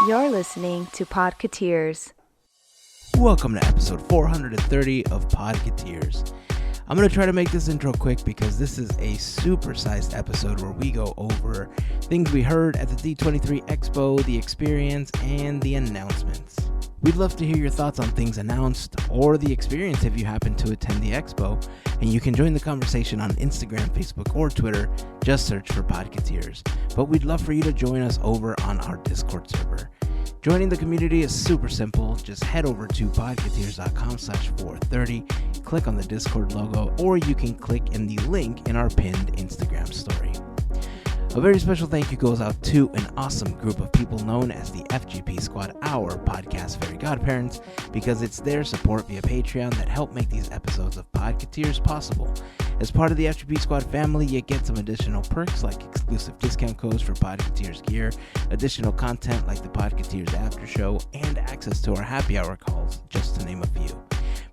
You're listening to Podketeers. Welcome to episode 430 of Podketeers. I'm going to try to make this intro quick because this is a super-sized episode where we go over things we heard at the D23 Expo, the experience, and the announcements. We'd love to hear your thoughts on things announced or the experience if you happen to attend the expo, and you can join the conversation on Instagram, Facebook, or Twitter. Just search for Podketeers. But we'd love for you to join us over on our Discord server. Joining the community is super simple. Just head over to podketeers.com/430, click on the Discord logo, or you can click in the link in our pinned Instagram story. A very special thank you goes out to an awesome group of people known as the FGP Squad, our podcast Fairy Godparents, because it's their support via Patreon that help make these episodes of Podketeers possible. As part of the FGP Squad family, you get some additional perks like exclusive discount codes for Podketeers gear, additional content like the Podketeers after show, and access to our happy hour calls, just to name a few.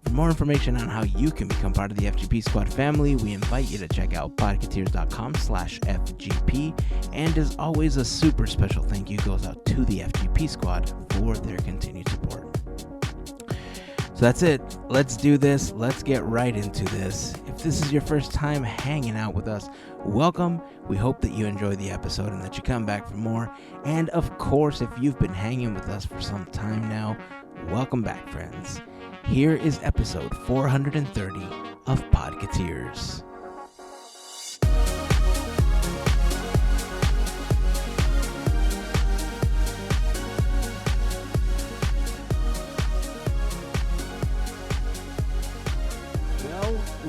For more information on how you can become part of the FGP Squad family, we invite you to check out podketeers.com/FGP. And as always, a super special thank you goes out to the FGP Squad for their continued support. So that's it. Let's do this. Let's get right into this. If this is your first time hanging out with us, welcome. We hope that you enjoy the episode and that you come back for more. And of course, if you've been hanging with us for some time now, welcome back, friends. Here is episode 430 of Podketeers.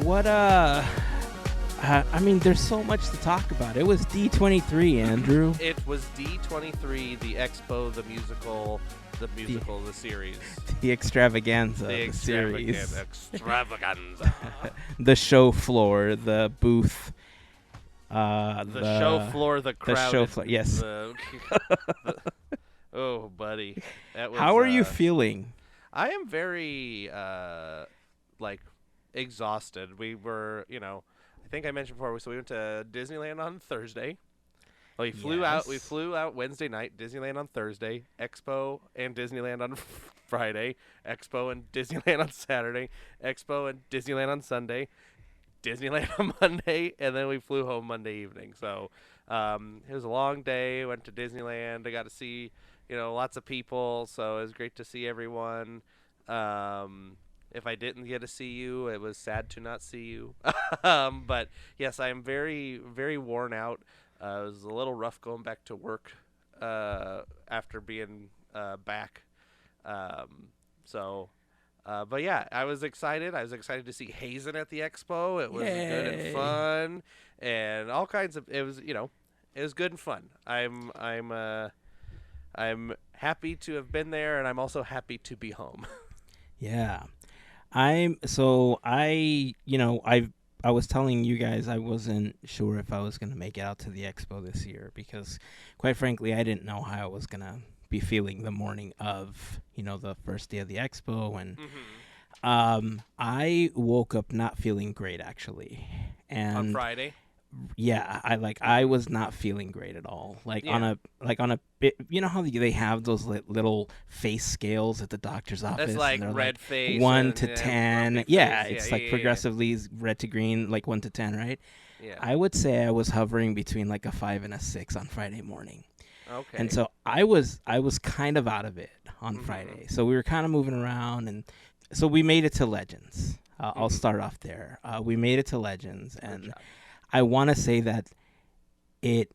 Well, I mean, there's so much to talk about. It was D23, Andrew. It was D23, the Expo, the musical, the series. The extravaganza, the series. Extravaganza. The show floor, the booth. The show floor, the crowd. The show floor, yes. Oh, buddy. That was, how are you feeling? I am very, exhausted. We were, I think I mentioned before, so we went to Disneyland on Thursday. We flew out Wednesday night, Disneyland on Thursday, Expo and Disneyland on Friday, Expo and Disneyland on Saturday, Expo and Disneyland on Sunday, Disneyland on Monday, and then we flew home Monday evening. So it was a long day. Went to Disneyland. I got to see, lots of people, so it was great to see everyone. If I didn't get to see you, it was sad to not see you. But yes, I am very, very worn out. It was a little rough going back to work after being back. But yeah, I was excited. I was excited to see Heyzen at the expo. It was good and fun, and all kinds of. It was, it was good and fun. I'm happy to have been there, and I'm also happy to be home. Yeah. I was telling you guys I wasn't sure if I was going to make it out to the expo this year because, quite frankly, I didn't know how I was going to be feeling the morning of, the first day of the expo. And I woke up not feeling great, actually. And on Friday? Yeah, I was not feeling great at all. On a bit, how they have those little face scales at the doctor's office. That's like red face, 1 to 10. Yeah, it's progressively yeah. red to green, like 1 to 10, right? Yeah. I would say I was hovering between like a 5 and a 6 on Friday morning. Okay. And so I was kind of out of it on Friday. So we were kind of moving around, and so we made it to Legends. I'll start off there. We made it to Legends, and I want to say that it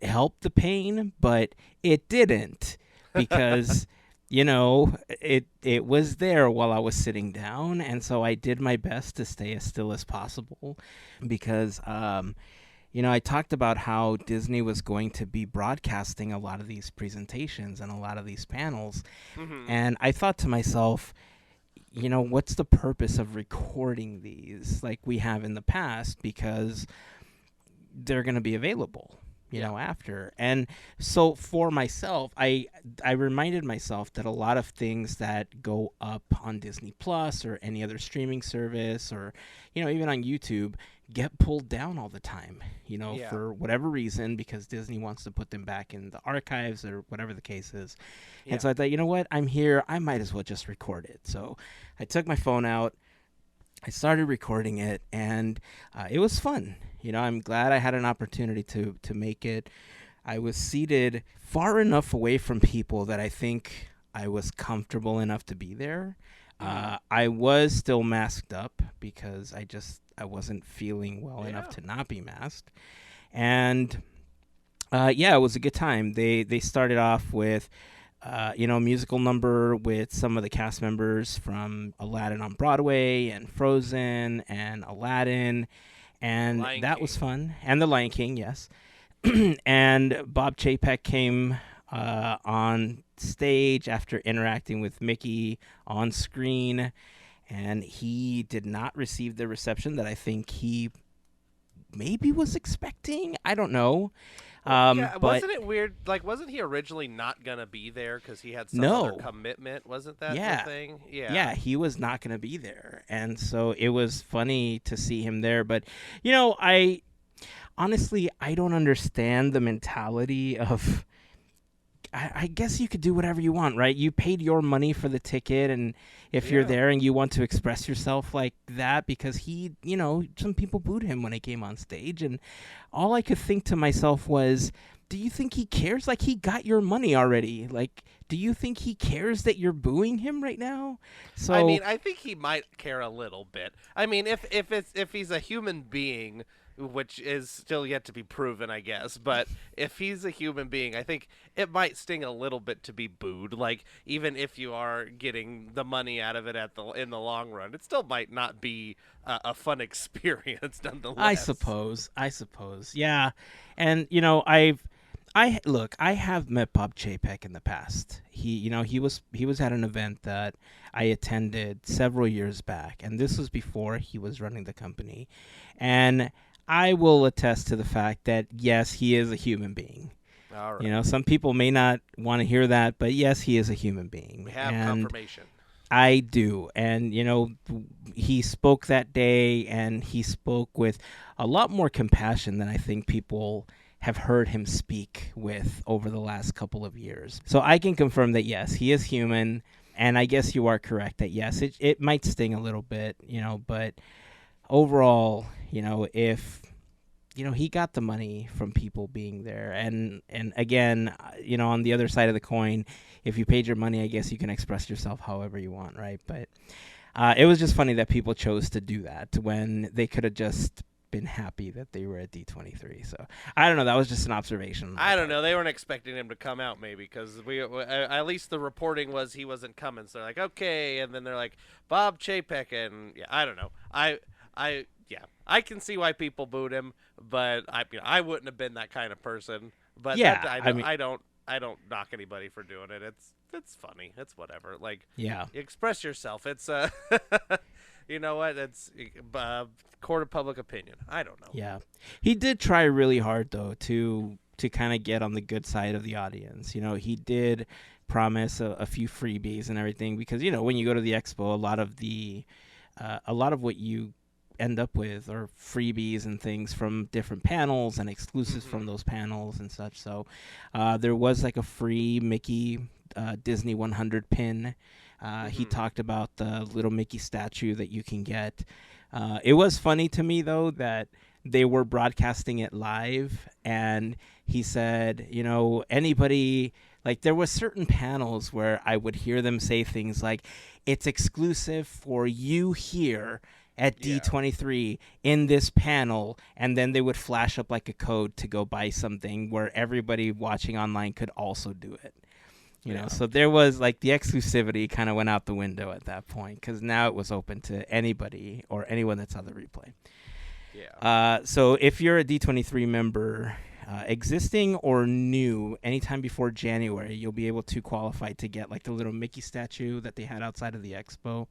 helped the pain, but it didn't because, it was there while I was sitting down. And so I did my best to stay as still as possible because, I talked about how Disney was going to be broadcasting a lot of these presentations and a lot of these panels. And I thought to myself, what's the purpose of recording these like we have in the past, because they're going to be available. you know, after. And so for myself, I reminded myself that a lot of things that go up on Disney Plus or any other streaming service, or, you know, even on YouTube, get pulled down all the time, you know, for whatever reason, because Disney wants to put them back in the archives or whatever the case is. And so I thought, you know what, I'm here, I might as well just record it. So I took my phone out, I started recording it, and it was fun. You know, I'm glad I had an opportunity to make it. I was seated far enough away from people that I think I was comfortable enough to be there. I was still masked up because I wasn't feeling well enough to not be masked. And it was a good time. They started off with a musical number with some of the cast members from Aladdin on Broadway and Frozen and Aladdin, and that was fun. And The Lion King, yes. And Bob Chapek came on stage after interacting with Mickey on screen, and he did not receive the reception that I think he maybe was expecting. I don't know. But wasn't it weird? Like, wasn't he originally not going to be there because he had some other commitment? Wasn't that the thing? Yeah, he was not going to be there. And so it was funny to see him there. But, you know, honestly, I don't understand the mentality of, I guess you could do whatever you want, right? You paid your money for the ticket, and if you're there and you want to express yourself like that, because some people booed him when he came on stage, and all I could think to myself was, do you think he cares? Like, he got your money already. Like, do you think he cares that you're booing him right now? So I mean, I think he might care a little bit. I mean, if he's a human being, which is still yet to be proven, I guess. But if he's a human being, I think it might sting a little bit to be booed. Like, even if you are getting the money out of it in the long run, it still might not be a fun experience nonetheless. I suppose. Yeah. And, you know, I have met Bob Chapek in the past. He was at an event that I attended several years back, and this was before he was running the company. And I will attest to the fact that, yes, he is a human being. All right. You know, some people may not want to hear that, but yes, he is a human being. We have confirmation. I do. And, you know, he spoke that day, and he spoke with a lot more compassion than I think people have heard him speak with over the last couple of years. So I can confirm that, yes, he is human. And I guess you are correct that, yes, it might sting a little bit, you know, but overall, you know, if, you know, he got the money from people being there. And again, you know, on the other side of the coin, if you paid your money, I guess you can express yourself however you want, right? But it was just funny that people chose to do that when they could have just been happy that they were at D23. So I don't know. That was just an observation. I don't know. They weren't expecting him to come out, maybe, because at least the reporting was he wasn't coming. So they're like, okay, and then they're like, Bob Chapek, and I don't know. I can see why people booed him, but I wouldn't have been that kind of person. But I don't knock anybody for doing it. It's funny. It's whatever. Like, express yourself. It's you know what? It's court of public opinion. I don't know. Yeah, he did try really hard though to kind of get on the good side of the audience. You know, he did promise a few freebies and everything, because, you know, when you go to the expo, a lot of what you end up with are freebies and things from different panels and exclusives from those panels and such. So there was like a free Mickey Disney 100 pin. He talked about the little Mickey statue that you can get. It was funny to me, though, that they were broadcasting it live, and he said, you know, anybody, like, there were certain panels where I would hear them say things like, it's exclusive for you here at D23 in this panel, and then they would flash up like a code to go buy something where everybody watching online could also do it. You know, so there was, like, the exclusivity kind of went out the window at that point, because now it was open to anybody or anyone that's on the replay. Yeah. So if you're a D23 member, existing or new, anytime before January, you'll be able to qualify to get, like, the little Mickey statue that they had outside of the expo.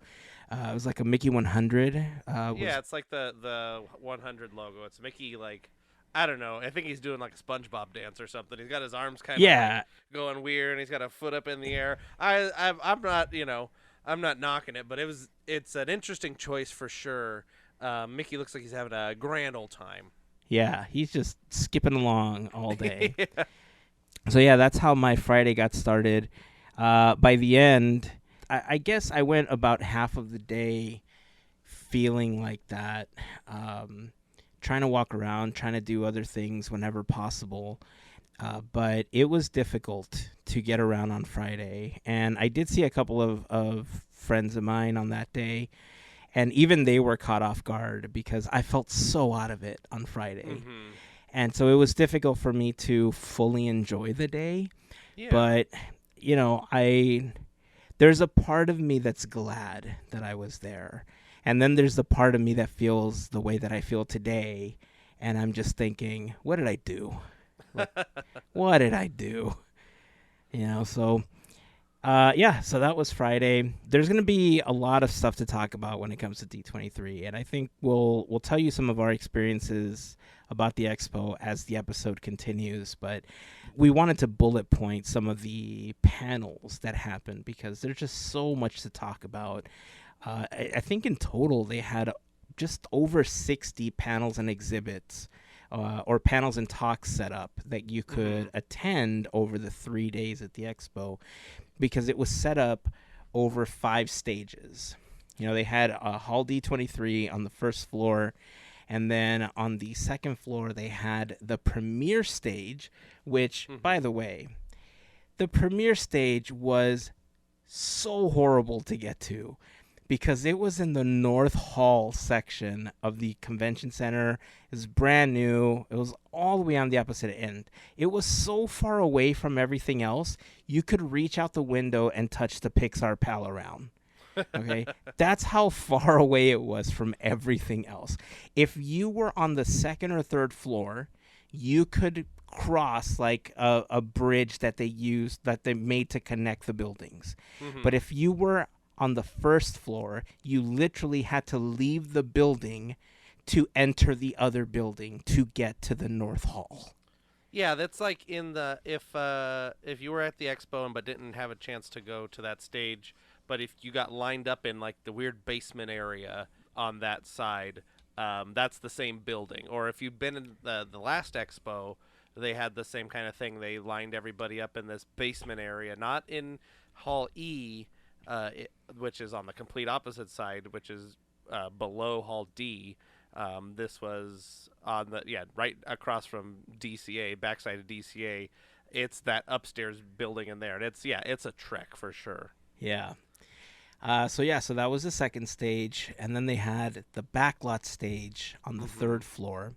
It was like a Mickey 100. It's like the 100 logo. It's Mickey, like, I don't know. I think he's doing like a SpongeBob dance or something. He's got his arms kind of Yeah. like going weird, and he's got a foot up in the air. I'm not, I'm not knocking it, but it's an interesting choice for sure. Mickey looks like he's having a grand old time. Yeah, he's just skipping along all day. Yeah. So yeah, that's how my Friday got started. By the end, I guess I went about half of the day feeling like that, trying to walk around, trying to do other things whenever possible. But it was difficult to get around on Friday. And I did see a couple of friends of mine on that day. And even they were caught off guard because I felt so out of it on Friday. Mm-hmm. And so it was difficult for me to fully enjoy the day. Yeah. But, there's a part of me that's glad that I was there. And then there's the part of me that feels the way that I feel today. And I'm just thinking, what did I do? What did I do? So that was Friday. There's going to be a lot of stuff to talk about when it comes to D23. And I think we'll tell you some of our experiences about the expo as the episode continues. But we wanted to bullet point some of the panels that happened because there's just so much to talk about. I think in total they had just over 60 panels and exhibits or panels and talks set up that you could attend over the 3 days at the expo because it was set up over 5 stages. They had Hall D23 on the first floor, and then on the second floor they had the premiere stage, which, by the way, the premiere stage was so horrible to get to because it was in the North Hall section of the convention center. It was brand new. It was all the way on the opposite end. It was so far away from everything else, you could reach out the window and touch the Pixar pal around. Okay, that's how far away it was from everything else. If you were on the second or third floor, you could cross like a bridge that they made to connect the buildings. But if you were on the first floor, you literally had to leave the building to enter the other building to get to the North Hall. Yeah, that's like in the if you were at the expo but didn't have a chance to go to that stage, but if you got lined up in like the weird basement area on that side, that's the same building. Or if you've been in the last expo, they had the same kind of thing. They lined everybody up in this basement area, not in Hall E, which is on the complete opposite side, which is below Hall D. This was on right across from DCA, backside of DCA. It's that upstairs building in there, and it's a trek for sure. Yeah. So that was the second stage, and then they had the backlot stage on the third floor.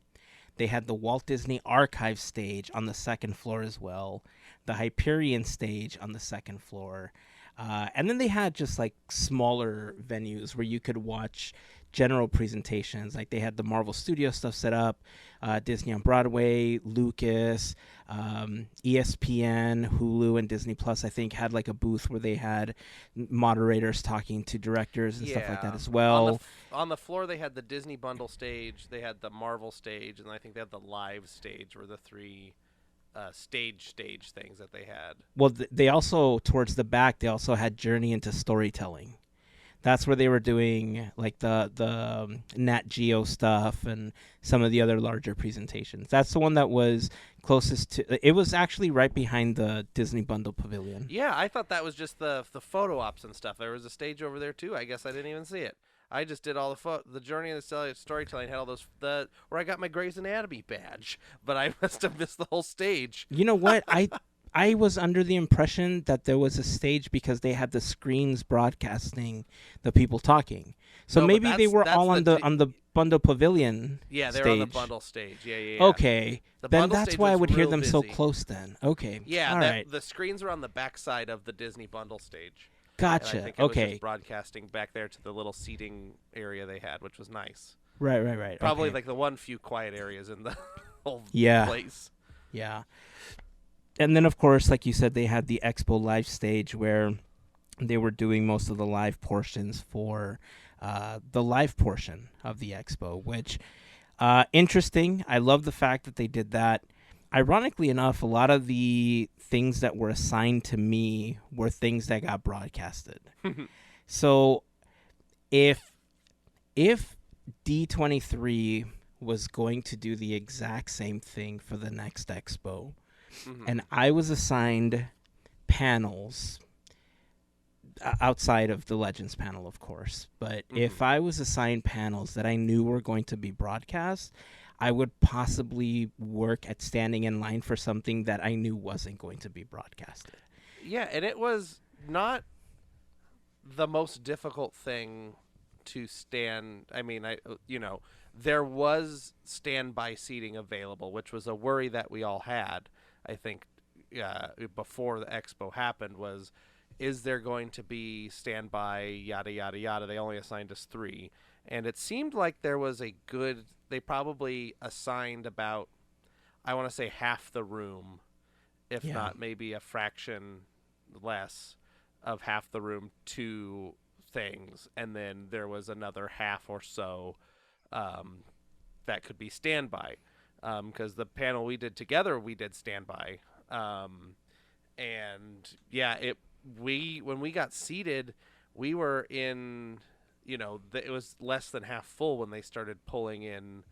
They had the Walt Disney Archive stage on the second floor as well, the Hyperion stage on the second floor, and then they had just like smaller venues where you could watch general presentations. Like they had the Marvel Studio stuff set up, Disney on Broadway, Lucas, ESPN, Hulu, and Disney Plus, I think, had like a booth where they had moderators talking to directors and stuff like that as well. On the floor, they had the Disney bundle stage, they had the Marvel stage, and I think they had the live stage, were the 3 stage things that they had. Well, they also, towards the back, they also had Journey into Storytelling. That's where they were doing like the Nat Geo stuff and some of the other larger presentations. That's the one that was closest to. It was actually right behind the Disney Bundle Pavilion. Yeah, I thought that was just the photo ops and stuff. There was a stage over there too. I guess I didn't even see it. I just did all the Journey and the Storytelling had all those where I got my Grey's Anatomy badge, but I must have missed the whole stage. You know what? I was under the impression that there was a stage because they had the screens broadcasting the people talking. So maybe they were all on the Bundle Pavilion. Yeah, they're stage. on the bundle stage. Yeah. Okay, then that's why I would hear them so close. Then okay. Yeah, all right. The screens are on the backside of the Disney bundle stage. Gotcha. And I think it was just broadcasting back there to the little seating area they had, which was nice. Right. Probably okay. like the few quiet areas in the whole place. Yeah. And then, of course, like you said, they had the Expo Live stage where they were doing most of the live portions for the live portion of the Expo, which Interesting. I love the fact that they did that. Ironically enough, a lot of the things that were assigned to me were things that got broadcasted. So if D23 was going to do the exact same thing for the next expo, and I was assigned panels outside of the Legends panel, of course, but if I was assigned panels that I knew were going to be broadcast, I would possibly work at standing in line for something that I knew wasn't going to be broadcasted. Yeah, and it was not the most difficult thing to stand. I mean, there was standby seating available, which was a worry that we all had, I think, before the expo happened, was, is there going to be standby, yada, yada, yada. They only assigned us 3. And it seemed like there was a good, they probably assigned about, I want to say half the room, if not maybe a fraction less of half the room to things. And then there was another half or so that could be standby. Because the panel we did together, we did standby. And yeah, when we got seated, we were in, it was less than half full when they started pulling in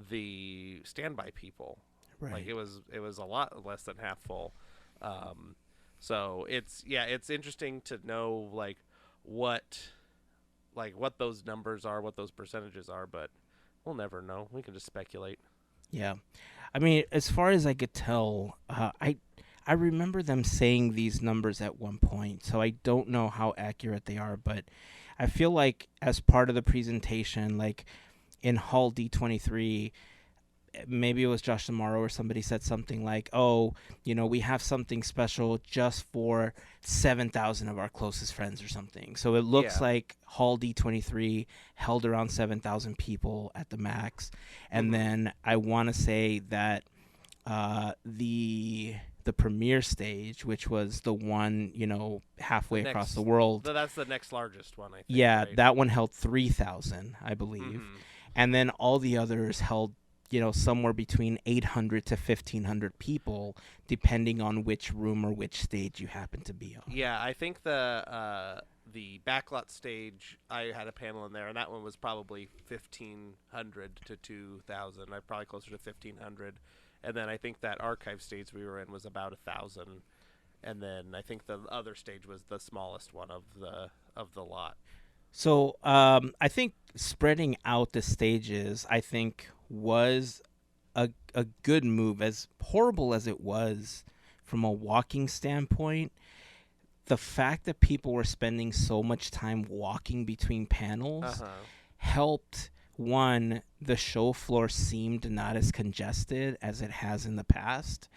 the standby people. Right. Like it was a lot less than half full. So it's interesting to know what those numbers are, what those percentages are, but we'll never know. We can just speculate. Yeah. I mean, as far as I could tell, I remember them saying these numbers at one point, so I don't know how accurate they are, but I feel like as part of the presentation, like in Hall D23, maybe it was Josh Tomorrow or somebody said something like, we have something special just for 7,000 of our closest friends or something. So it looks like Hall D23 held around 7,000 people at the max. And then I want to say that the premiere stage, which was the one, halfway across the world. That's the next largest one, I think. Yeah, right? that one held 3,000, I believe. And then all the others held, somewhere between 800 to 1,500 people, depending on which room or which stage you happen to be on. Yeah, I think the backlot stage, I had a panel in there, and that one was probably 1,500 to 2,000. I'm probably closer to 1,500. And then I think that archive stage we were in was about 1,000. And then I think the other stage was the smallest one of the lot. So I think spreading out the stages, I think, was a good move. As horrible as it was from a walking standpoint, the fact that people were spending so much time walking between panels helped. One, the show floor seemed not as congested as it has in the past.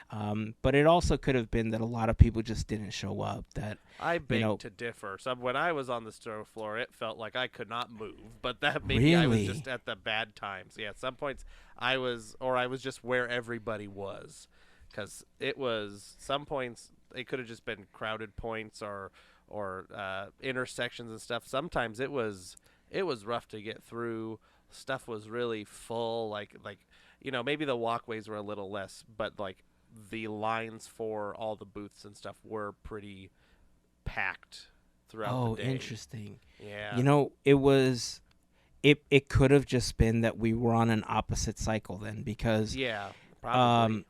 But it also could have been that a lot of people just didn't show up. That I beg to differ. So when I was on the show floor, it felt like I could not move. But that maybe I was just at the bad times. Yeah, at some points I was just where everybody was. Because it was, some points, it could have just been crowded points or intersections and stuff. Sometimes it was rough to get through. Stuff was really full. Maybe the walkways were a little less, but the lines for all the booths and stuff were pretty packed throughout the day. Oh, interesting. Yeah. It could have just been that we were on an opposite cycle then, because yeah, probably.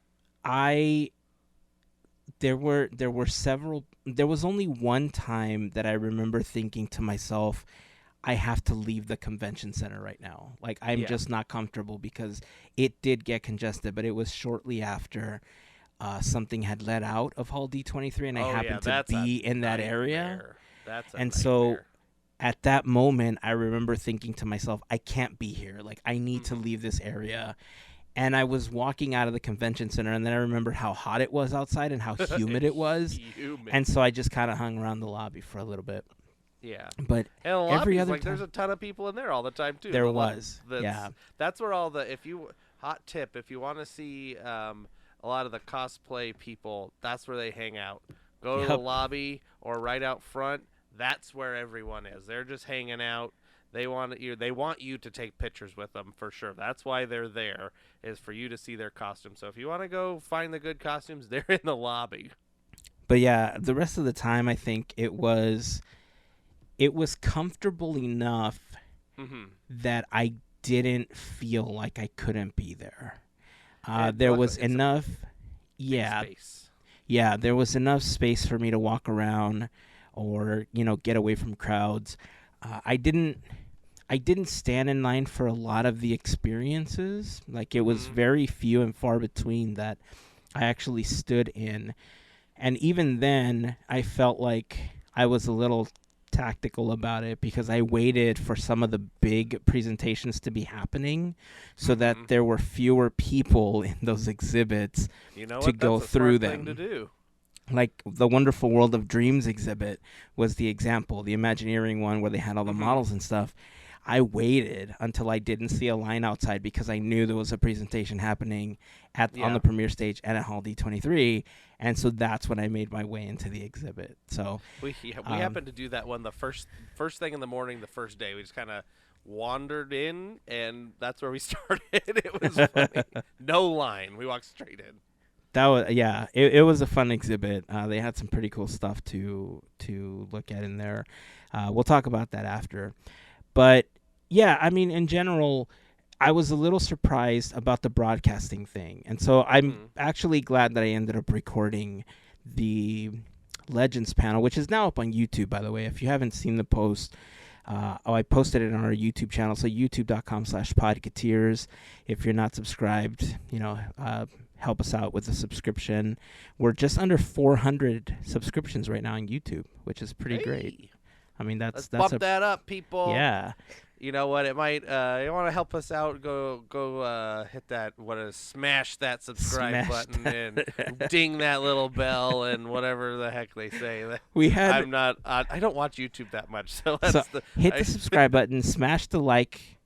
There was only one time that I remember thinking to myself, I have to leave the convention center right now. I'm just not comfortable, because it did get congested, but it was shortly after something had let out of Hall D23, and I happened to be in that area. That's a and nightmare. So at that moment, I remember thinking to myself, I can't be here. I need to leave this area. And I was walking out of the convention center, and then I remembered how hot it was outside and how humid it was. And so I just kind of hung around the lobby for a little bit. Yeah, but and a every other time, there's a ton of people in there all the time too. There was, That's where all the hot tip, if you want to see a lot of the cosplay people, that's where they hang out. Go to the lobby or right out front. That's where everyone is. They're just hanging out. They want you to take pictures with them for sure. That's why they're there, is for you to see their costumes. So if you want to go find the good costumes, they're in the lobby. But yeah, the rest of the time I think it was comfortable enough that I didn't feel like I couldn't be there. There was enough, space. Yeah, there was enough space for me to walk around or, get away from crowds. I didn't stand in line for a lot of the experiences. Like, it was very few and far between that I actually stood in. And even then, I felt like I was a little tactical about it because I waited for some of the big presentations to be happening so that there were fewer people in those exhibits to go through them. Thing to do. Like the Wonderful World of Dreams exhibit was the example, the Imagineering one where they had all the models and stuff. I waited until I didn't see a line outside because I knew there was a presentation happening on the premiere stage and at Hall D23, and so that's when I made my way into the exhibit. So we happened to do that one the first thing in the morning, the first day. We just kind of wandered in, and that's where we started. It was funny. No line. We walked straight in. It was a fun exhibit. They had some pretty cool stuff to look at in there. We'll talk about that after. But yeah, I mean, in general, I was a little surprised about the broadcasting thing. And so I'm actually glad that I ended up recording the Legends panel, which is now up on YouTube, by the way. If you haven't seen the post, I posted it on our YouTube channel. So youtube.com/Podketeers. If you're not subscribed, help us out with a subscription. We're just under 400 subscriptions right now on YouTube, which is pretty great. I mean, let's bump that up, people. Yeah. You know what? It might. You want to help us out? Go hit that. Smash that subscribe button and ding that little bell and whatever the heck they say. I don't watch YouTube that much, so hit the subscribe button, smash the like,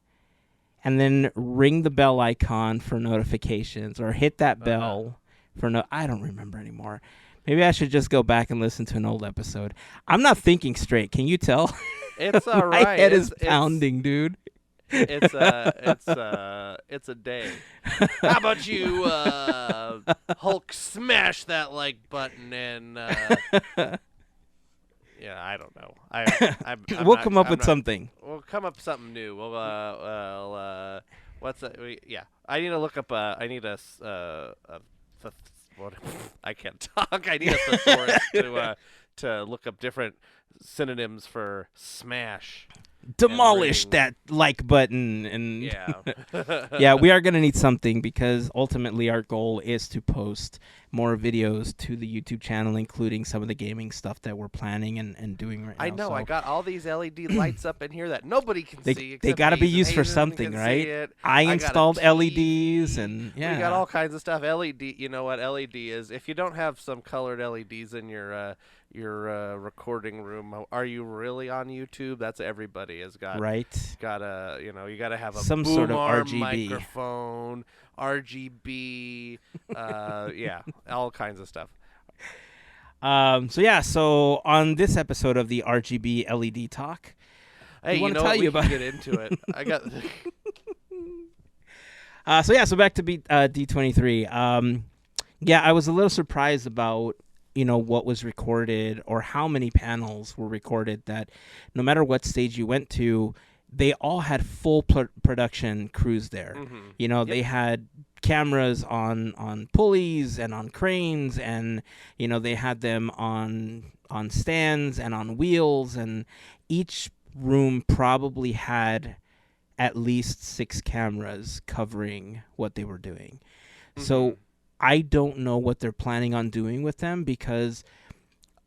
and then ring the bell icon for notifications, or hit that bell for I don't remember anymore. Maybe I should just go back and listen to an old episode. I'm not thinking straight. Can you tell? It's all right. My head is pounding, dude. It's a day. How about you, Hulk? Smash that like button and. Yeah, I don't know. We'll come up with something. We'll come up with something new. What's that? Yeah, I need to look up. I need I can't talk. I need a thesaurus to look up different synonyms for smash. Demolish that like button and yeah, we are going to need something because ultimately our goal is to post more videos to the YouTube channel, including some of the gaming stuff that we're planning and doing right now. I know. I got all these LED lights up in here that nobody can see. They got to be used for something, right? I installed LEDs and we got all kinds of stuff. LED. You know what LED is? If you don't have some colored LEDs in your recording room, are you really on YouTube? That's everybody has got. Right. You gotta have some sort of RGB microphone, RGB, all kinds of stuff. So on this episode of the RGB LED Talk, hey, we want to tell you about. Get into it. I got. So back to D23. I was a little surprised about what was recorded or how many panels were recorded, that no matter what stage you went to, they all had full production crews there. They had cameras on pulleys and on cranes, and they had them on stands and on wheels, and each room probably had at least 6 cameras covering what they were doing. So I don't know what they're planning on doing with them, because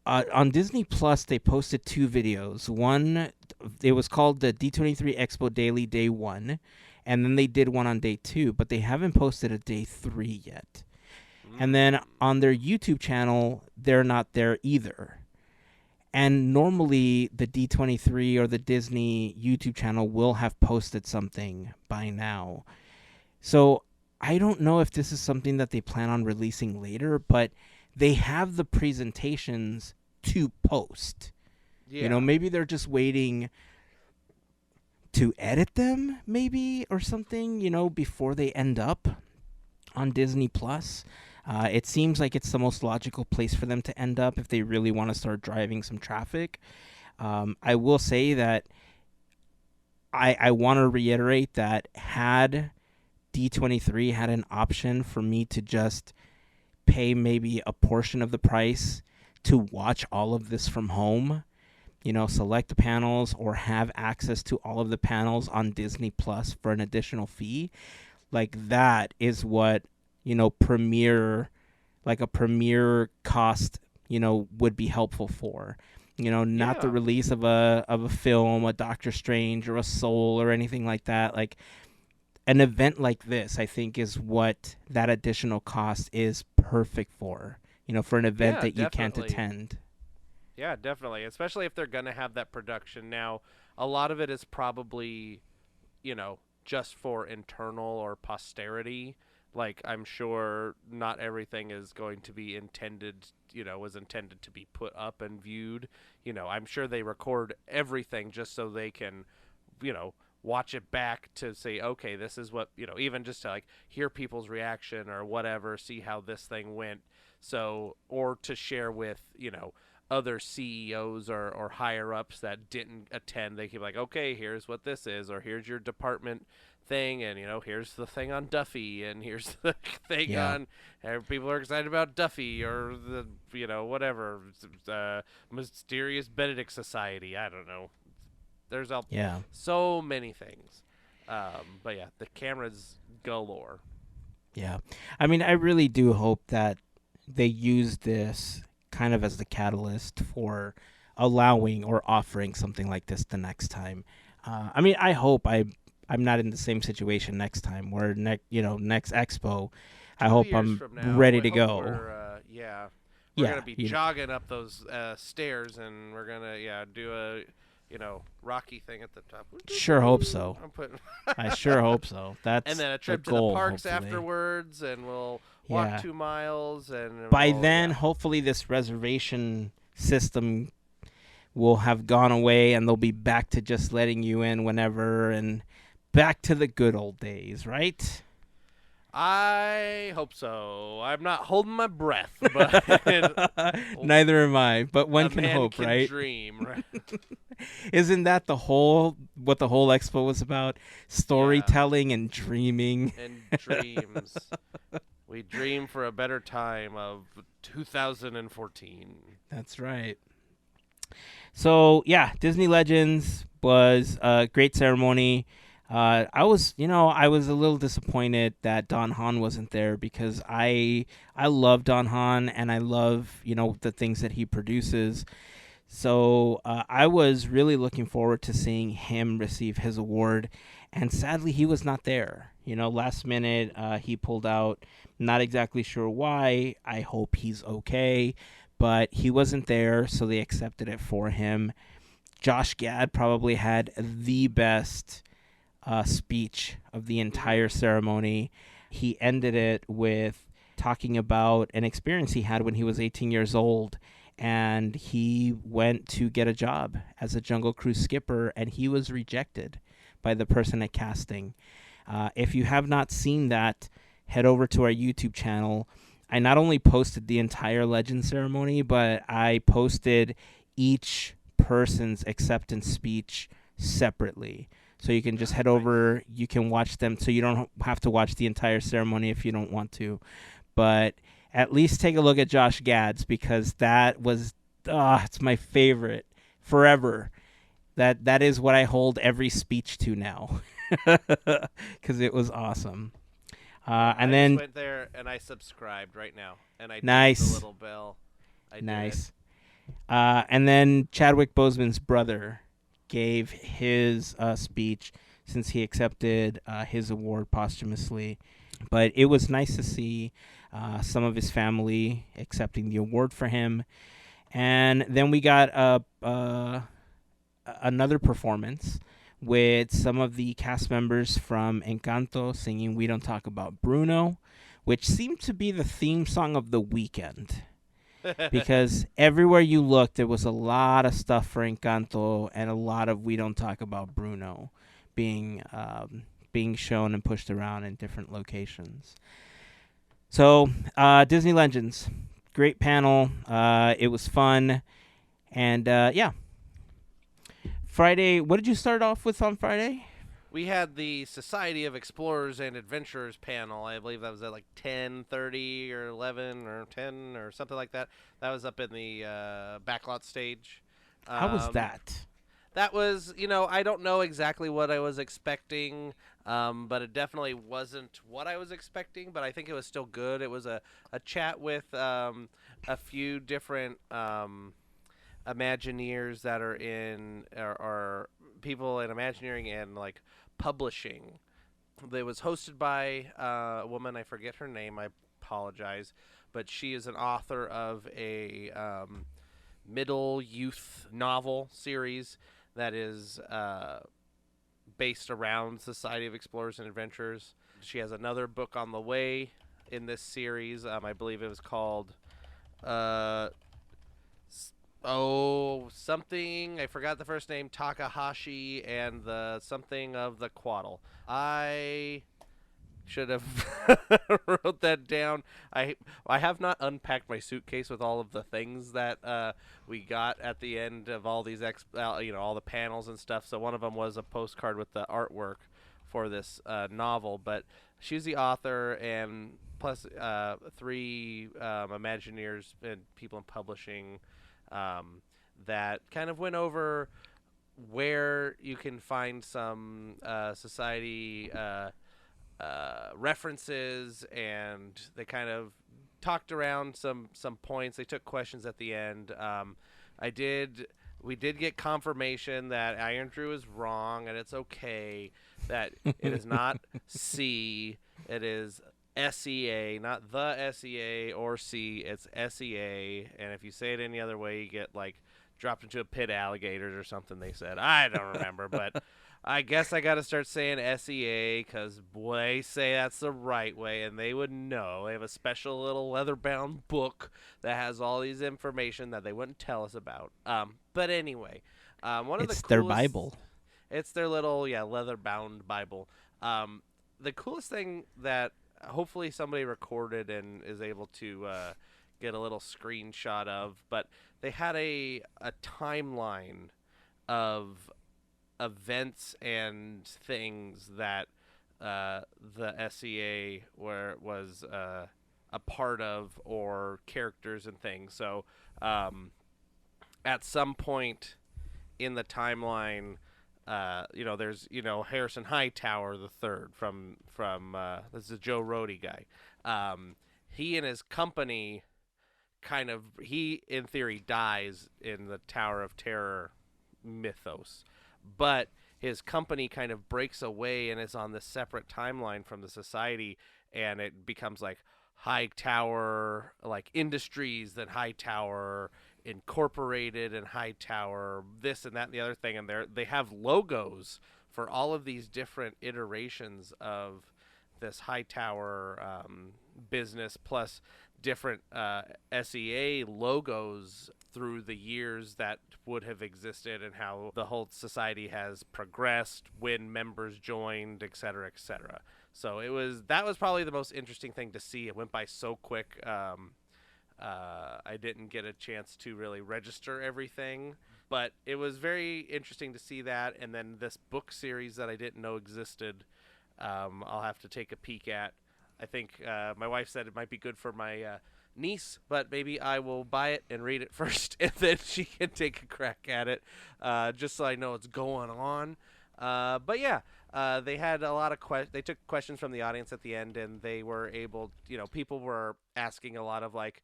on Disney Plus they posted 2 videos. One, it was called the D23 Expo Daily Day 1, and then they did one on Day 2, but they haven't posted a Day 3 yet. And then on their YouTube channel, they're not there either. And normally the D23 or the Disney YouTube channel will have posted something by now. So I don't know if this is something that they plan on releasing later, but they have the presentations to post. Yeah. Maybe they're just waiting to edit them maybe or something, before they end up on Disney Plus. It seems like it's the most logical place for them to end up if they really want to start driving some traffic. I will say that I want to reiterate that had D23 had an option for me to just pay maybe a portion of the price to watch all of this from home, select the panels or have access to all of the panels on Disney Plus for an additional fee, like that is what, premiere cost, would be helpful for. Not the release of a film, a Doctor Strange or a Soul or anything like that. Like an event like this, I think, is what that additional cost is perfect for. For an event that you can't attend. Yeah, definitely. Especially if they're going to have that production. Now, a lot of it is probably, just for internal or posterity. Like, I'm sure not everything is going to be intended, was intended to be put up and viewed. I'm sure they record everything just so they can, watch it back to say, okay, this is what, even just to like hear people's reaction or whatever, see how this thing went. So, or to share with, other CEOs or higher ups that didn't attend. They keep like, okay, here's what this is, or here's your department thing, and here's the thing on Duffy, and here's the thing on people are excited about Duffy, or the whatever mysterious Benedict Society. I don't know. There's so many things. But yeah, the cameras galore. Yeah, I mean, I really do hope that they use this kind of as the catalyst for allowing or offering something like this the next time. I mean, I hope I'm not in the same situation next time where next expo. I hope I'm ready to go. We're gonna be jogging up those stairs, and we're gonna do a Rocky thing at the top. Sure hope so. I sure hope so. That's and then a trip the to goal, the parks hopefully. Afterwards, and we'll walk 2 miles. And by then, hopefully, this reservation system will have gone away, and they'll be back to just letting you in whenever, and back to the good old days, right? I hope so. I'm not holding my breath, but neither am I. But one can hope, right? Dream, right? Isn't that what the whole expo was about? Storytelling and dreaming. And dreams. We dream for a better time of 2014. That's right. So yeah, Disney Legends was a great ceremony. I was a little disappointed that Don Hahn wasn't there because I love Don Hahn and I love, the things that he produces. So I was really looking forward to seeing him receive his award. And sadly, he was not there. Last minute, he pulled out. Not exactly sure why. I hope he's okay. But he wasn't there, so they accepted it for him. Josh Gad probably had the best speech of the entire ceremony. He ended it with talking about an experience he had when he was 18 years old, and he went to get a job as a Jungle Cruise skipper, and he was rejected by the person at casting. If you have not seen that, head over to our YouTube channel. I not only posted the entire Legend ceremony, but I posted each person's acceptance speech separately. So you can just head over, you can watch them, so you don't have to watch the entire ceremony if you don't want to. But at least take a look at Josh Gad's, because that was, it's my favorite forever. That is what I hold every speech to now, because it was awesome. And then just went there and I subscribed right now, and I nice did the little bell. Nice. And then Chadwick Boseman's brother gave his speech since he accepted his award posthumously. But it was nice to see some of his family accepting the award for him. And then we got another performance with some of the cast members from Encanto singing We Don't Talk About Bruno, which seemed to be the theme song of the weekend. Because everywhere you looked, there was a lot of stuff for Encanto and a lot of We Don't Talk About Bruno. being shown and pushed around in different locations. So Disney Legends, great panel. It was fun, and yeah. Friday, what did you start off with on Friday? We had the Society of Explorers and Adventurers panel. I believe that was at like 10:30 or 11 or 10 or something like that. That was up in the backlot stage. How was that? That was, I don't know exactly what I was expecting, but it definitely wasn't what I was expecting, but I think it was still good. It was a chat with a few different Imagineers that are in, or people in Imagineering and like publishing. It was hosted by a woman, I forget her name, I apologize, but she is an author of a middle youth novel series that is based around Society of Explorers and Adventurers. She has another book on the way in this series. I believe it was called something, I forgot the first name, Takahashi and the something of the Quaddle. I should have wrote that down. I have not unpacked my suitcase with all of the things that we got at the end of all these all the panels and stuff. So one of them was a postcard with the artwork for this novel, but she's the author, and plus 3 Imagineers and people in publishing that kind of went over where you can find some society references, and they kind of talked around some points. They took questions at the end. We did get confirmation that Iron Drew is wrong, and it's okay that it is not C, it is SEA, not the SEA or C, it's SEA, and if you say it any other way, you get like dropped into a pit of alligators or something, they said. I don't remember, but I guess I got to start saying SEA because they say that's the right way, and they would know. They have a special little leather-bound book that has all these information that they wouldn't tell us about. But anyway, one of the coolest, their Bible. It's their little leather-bound Bible. The coolest thing that hopefully somebody recorded and is able to get a little screenshot of, but they had a timeline of events and things that the SEA was a part of, or characters and things. So at some point in the timeline, there's Harrison Hightower the third from this is a Joe Rohde guy. He and his company he in theory dies in the Tower of Terror mythos, but his company kind of breaks away and is on this separate timeline from the society, and it becomes like Hightower like Industries, then Hightower Incorporated, and Hightower this and that and the other thing, and they have logos for all of these different iterations of this Hightower business, plus different SEA logos through the years that would have existed, and how the whole society has progressed when members joined, et cetera, et cetera. So that was probably the most interesting thing to see. It went by so quick. I didn't get a chance to really register everything, but it was very interesting to see that. And then this book series that I didn't know existed, I'll have to take a peek at. I think my wife said it might be good for my niece, but maybe I will buy it and read it first, and then she can take a crack at it, just so I know what's going on. But yeah, they had a lot of they took questions from the audience at the end, and they were able, people were asking a lot of like,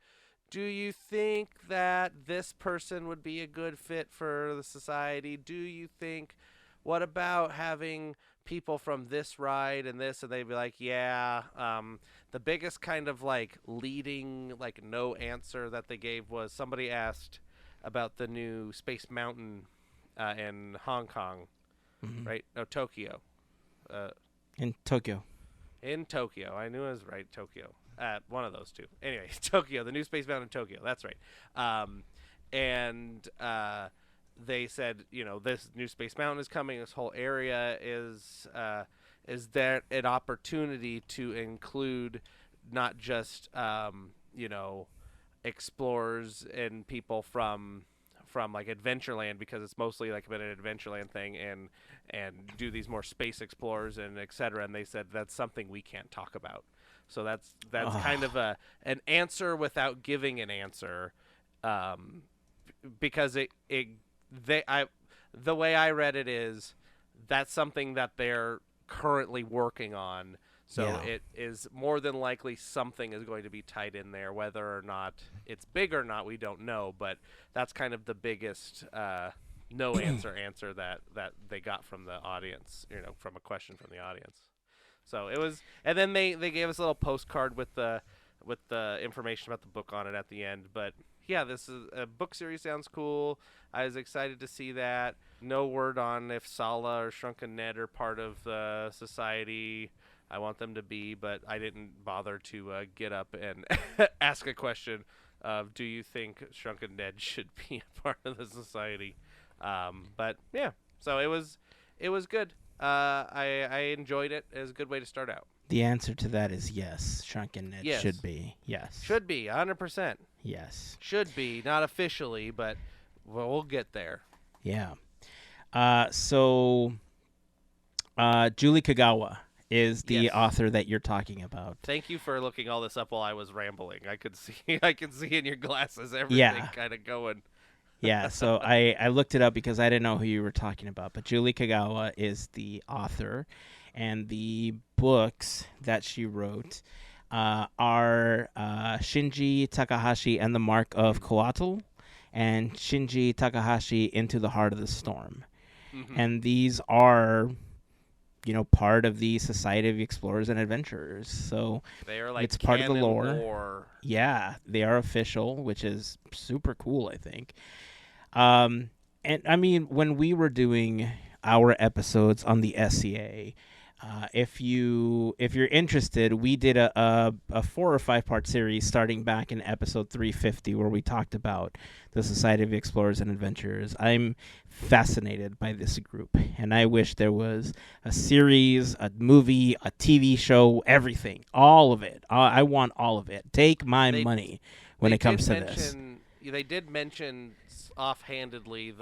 do you think that this person would be a good fit for the society? Do you think, what about having people from this ride and this? And they'd be like, yeah. The biggest kind of like leading, like no answer that they gave was somebody asked about the new Space Mountain in Hong Kong, right? No, Tokyo. In Tokyo. In Tokyo. I knew I was right, Tokyo. One of those two. Anyway, Tokyo, the new Space Mountain in Tokyo. That's right. And they said, this new Space Mountain is coming. This whole area is there an opportunity to include not just explorers and people from like Adventureland, because it's mostly like been an Adventureland thing, and do these more space explorers and etc. And they said that's something we can't talk about. So that's kind of an answer without giving an answer, because the way I read it is that's something that they're currently working on. So it is more than likely something is going to be tied in there. Whether or not it's big or not, we don't know. But that's kind of the biggest no answer that they got from the audience, from a question from the audience. So it was, and then they gave us a little postcard with the information about the book on it at the end. But yeah, this is a book series. Sounds cool. I was excited to see that. No word on if Sala or Shrunken Ned are part of the society. I want them to be, but I didn't bother to get up and ask a question of, do you think Shrunken Ned should be a part of the society? But yeah, so it was good. I enjoyed it. It was a good way to start out. The answer to that is yes. Shrunken Ned should be. Yes. Should be, 100%. Yes. Should be, not officially, but we'll get there. Yeah. So Julie Kagawa is the author that you're talking about. Thank you for looking all this up while I was rambling. I could see in your glasses everything kind of going. Yeah, so I looked it up because I didn't know who you were talking about. But Julie Kagawa is the author, and the books that she wrote are Shinji Takahashi and the Mark of Coatl, and Shinji Takahashi Into the Heart of the Storm. Mm-hmm. And these are, part of the Society of Explorers and Adventurers. So they are like, it's part of the lore. Yeah, they are official, which is super cool, I think. And I mean, when we were doing our episodes on the SCA, if you're interested, we did a 4 or 5 part series starting back in episode 350 where we talked about the Society of Explorers and Adventurers. I'm fascinated by this group, and I wish there was a series, a movie, a TV show, everything, all of it. I want all of it. Take my money when it comes to this. They did mention offhandedly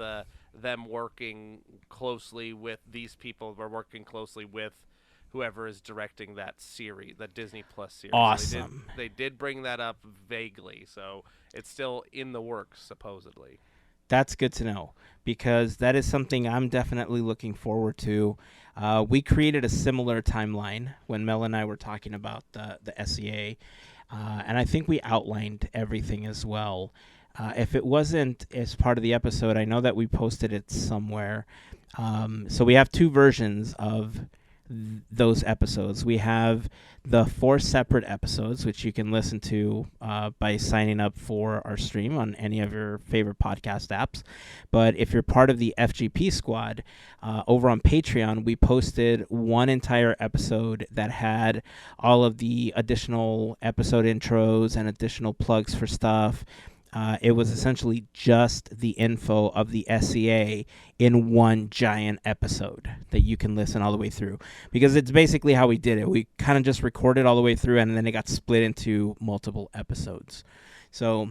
them working closely with these people. We're working closely with whoever is directing that series, that Disney Plus series. Awesome. They did bring that up vaguely, so it's still in the works, supposedly. That's good to know, because that is something I'm definitely looking forward to. We created a similar timeline when Mel and I were talking about the SCA, and I think we outlined everything as well. If it wasn't as part of the episode, I know that we posted it somewhere. So we have 2 versions of those episodes. We have the 4 separate episodes, which you can listen to by signing up for our stream on any of your favorite podcast apps. But if you're part of the FGP Squad, over on Patreon, we posted one entire episode that had all of the additional episode intros and additional plugs for stuff. It was essentially just the info of the SCA in one giant episode that you can listen all the way through. Because it's basically how we did it. We kind of just recorded all the way through, and then it got split into multiple episodes. So,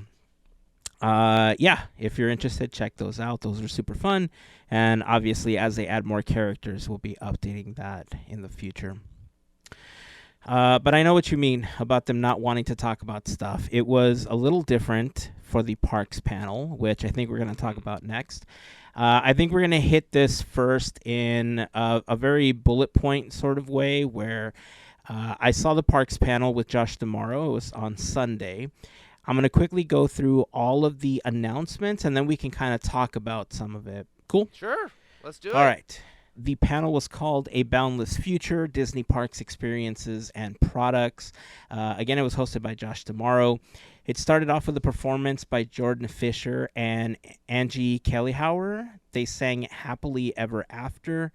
if you're interested, check those out. Those are super fun. And obviously, as they add more characters, we'll be updating that in the future. But I know what you mean about them not wanting to talk about stuff. It was a little different for the parks panel, which I think we're going to talk about next. I think we're going to hit this first in a very bullet point sort of way, where I saw the parks panel with Josh tomorrow. It was on Sunday. I'm going to quickly go through all of the announcements, and then we can kind of talk about some of it. Cool? Sure. Let's do it. All right. The panel was called A Boundless Future, Disney Parks Experiences and Products. Again, it was hosted by Josh Tomorrow. It started off with a performance by Jordan Fisher and Angie Kellyhauer. They sang Happily Ever After.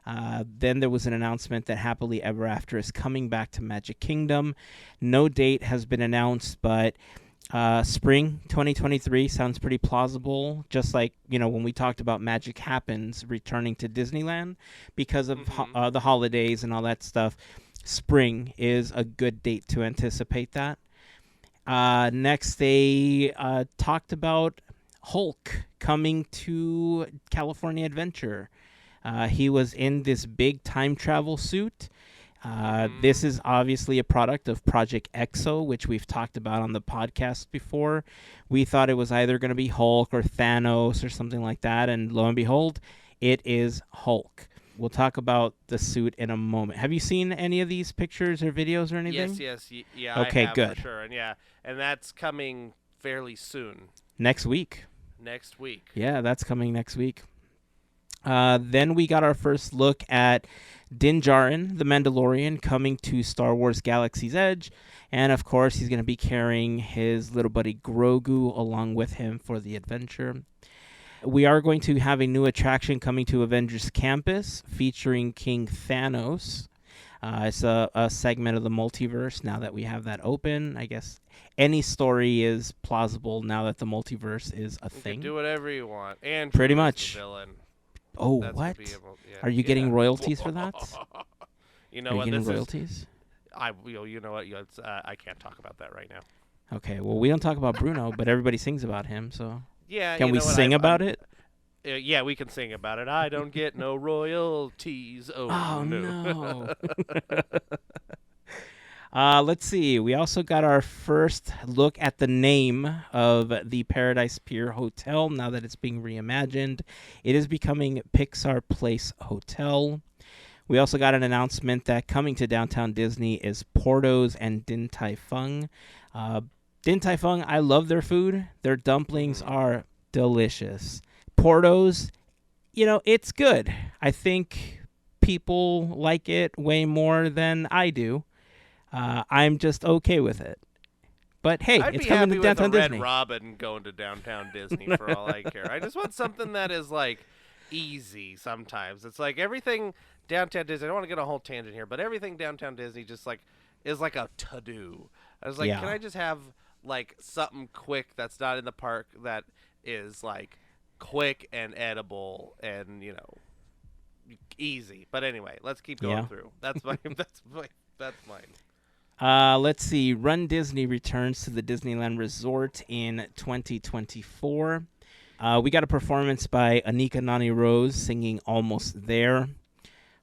Then there was an announcement that Happily Ever After is coming back to Magic Kingdom. No date has been announced, but Spring 2023 sounds pretty plausible, just like, when we talked about Magic Happens returning to Disneyland because of the holidays and all that stuff. Spring is a good date to anticipate that. Next, they talked about Hulk coming to California Adventure. He was in this big time travel suit. This is obviously a product of Project EXO, which we've talked about on the podcast before. We thought it was either going to be Hulk or Thanos or something like that, and lo and behold, it is Hulk. We'll talk about the suit in a moment. Have you seen any of these pictures or videos or anything? Yes, yeah. Okay, I have, good. For sure, and that's coming fairly soon. Next week. Next week. Yeah, that's coming next week. Then we got our first look at Din Djarin, the Mandalorian, coming to Star Wars Galaxy's Edge. And, of course, he's going to be carrying his little buddy Grogu along with him for the adventure. We are going to have a new attraction coming to Avengers Campus featuring King Thanos. It's a segment of the multiverse now that we have that open. I guess any story is plausible now that the multiverse is a thing. You can do whatever you want. And pretty much. The villain. Oh, That's what? Yeah. Are you getting royalties for that? You know Are you what? getting This royalties? is. You know what? I can't talk about that right now. Okay, well, we don't talk about Bruno, but everybody sings about him, so. Yeah. Can we sing about it? Yeah, we can sing about it. I don't get no royalties. Oh no. Let's see. We also got our first look at the name of the Paradise Pier Hotel now that it's being reimagined. It is becoming Pixar Place Hotel. We also got an announcement that coming to Downtown Disney is Portos and Din Tai Fung. Din Tai Fung, I love their food. Their dumplings are delicious. Portos, it's good. I think people like it way more than I do. I'm just okay with it. But hey, I'd it's be coming happy to Downtown with a Disney. Red Robin going to Downtown Disney for all I care. I just want something that is like easy sometimes. It's like everything Downtown Disney, I don't want to get a whole tangent here, but everything Downtown Disney just like is like a to-do. I was like, Can I just have like something quick that's not in the park that is like quick and edible and easy. But anyway, let's keep going through. That's mine. Let's see. Run Disney returns to the Disneyland Resort in 2024. We got a performance by Anika Nani Rose singing Almost There.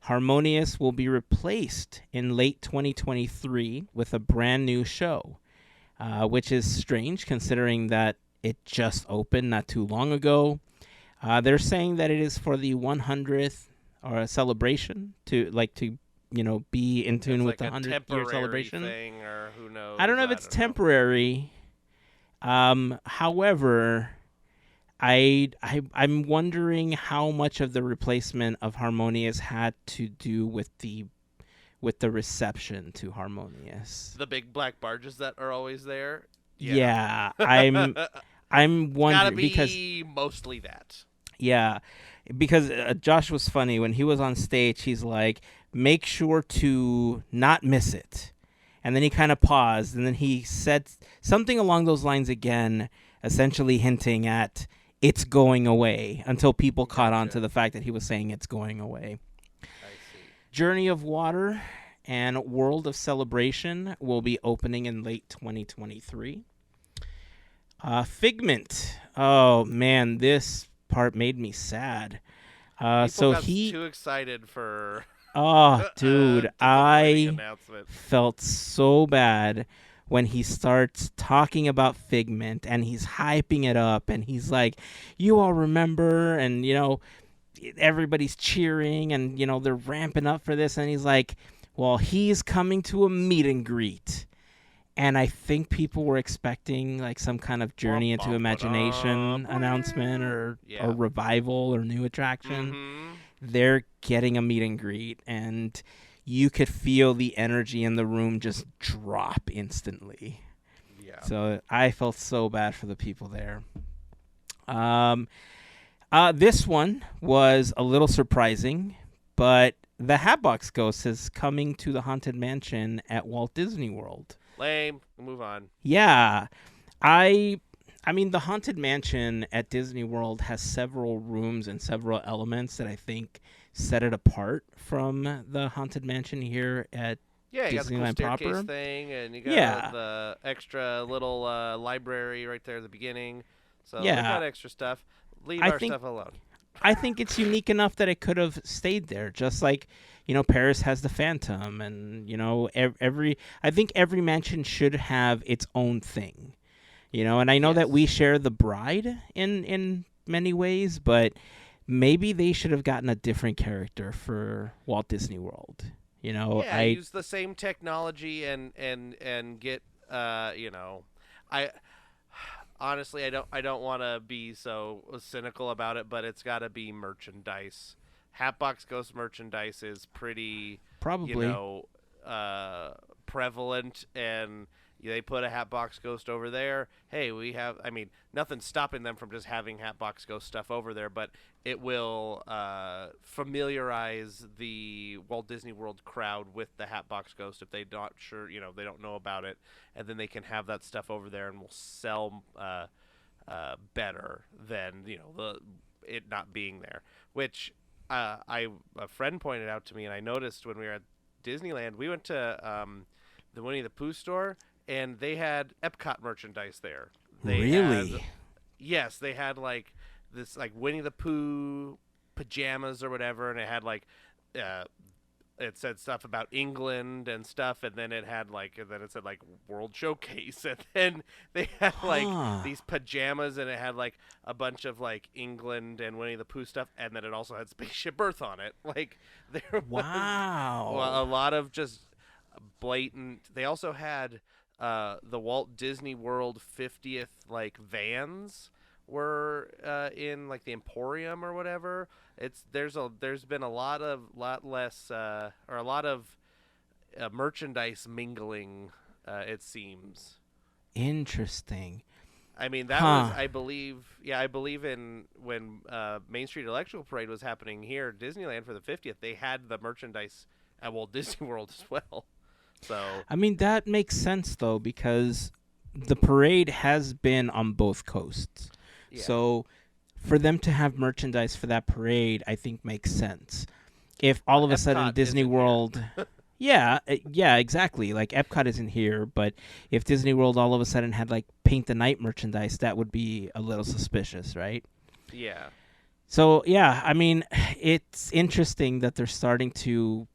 Harmonious will be replaced in late 2023 with a brand new show, which is strange considering that it just opened not too long ago. They're saying that it is for the 100th or a celebration to be in tune with the 100-year celebration. Thing, or who knows? I don't know if it's temporary. However, I'm wondering how much of the replacement of Harmonious had to do with the reception to Harmonious. The big black barges that are always there. Yeah, I'm wondering because mostly that. Yeah, because Josh was funny when he was on stage. He's like, "Make sure to not miss it," and then he kind of paused, and then he said something along those lines again, essentially hinting at it's going away until people caught on to the fact that he was saying it's going away. I see. Journey of Water and World of Celebration will be opening in late 2023. Figment. Oh man, this part made me sad. People got too excited for. Oh, dude, I felt so bad when he starts talking about Figment and he's hyping it up and he's like, "You all remember?" and everybody's cheering and they're ramping up for this, and he's like, "Well, he's coming to a meet and greet." And I think people were expecting like some kind of Journey into Imagination announcement or revival or new attraction. Mm-hmm. They're getting a meet and greet, and you could feel the energy in the room just drop instantly. Yeah. So I felt so bad for the people there. This one was a little surprising, but the Hatbox Ghost is coming to the Haunted Mansion at Walt Disney World. Lame. Move on. Yeah. I mean, the Haunted Mansion at Disney World has several rooms and several elements that I think set it apart from the Haunted Mansion here at Yeah, you got the cool Disneyland staircase proper. thing, and you got Yeah, the extra little library right there at the beginning. So they yeah. got extra stuff. Leave I our think stuff alone. I think it's unique enough that it could have stayed there, just like Paris has the Phantom, and every I think every mansion should have its own thing. And I know that we Yes. share the bride in many ways, but maybe they should have gotten a different character for Walt Disney World. Yeah, I use the same technology and get I honestly I don't want to be so cynical about it, but it's got to be merchandise. Hatbox Ghost merchandise is pretty you probably. know prevalent, and they put a Hatbox Ghost over there. Hey, we have. I mean, nothing's stopping them from just having Hatbox Ghost stuff over there, but it will familiarize the Walt Disney World crowd with the Hatbox Ghost if they're not sure, they don't know about it, and then they can have that stuff over there and will sell better than the it not being there. Which a friend pointed out to me, and I noticed when we were at Disneyland, we went to the Winnie the Pooh store, and they had Epcot merchandise there. They Really? had, yes, they had like this like Winnie the Pooh pajamas or whatever, and it had like uh, it said stuff about England and stuff, and then it said like World Showcase, and then they had like Huh. these pajamas, and it had like a bunch of like England and Winnie the Pooh stuff, and then it also had Spaceship Earth on it. Like there was a Wow. lot of just blatant. They also had the Walt Disney World 50th like vans were in like the Emporium or whatever. There's been a lot less or a lot of merchandise mingling. It seems. Interesting. I mean, that was, Huh. I believe in when Main Street Electrical Parade was happening here at Disneyland for the 50th, they had the merchandise at Walt Disney World as well. So, I mean, that makes sense though, because the parade has been on both coasts. yeah. So for them to have merchandise for that parade, I think makes sense. If Well, all of a sudden Epcot Disney isn't here. World, yeah, exactly. Like Epcot isn't here, but if Disney World all of a sudden had like Paint the Night merchandise, that would be a little suspicious, right? Yeah. So yeah, I mean, it's interesting that they're starting to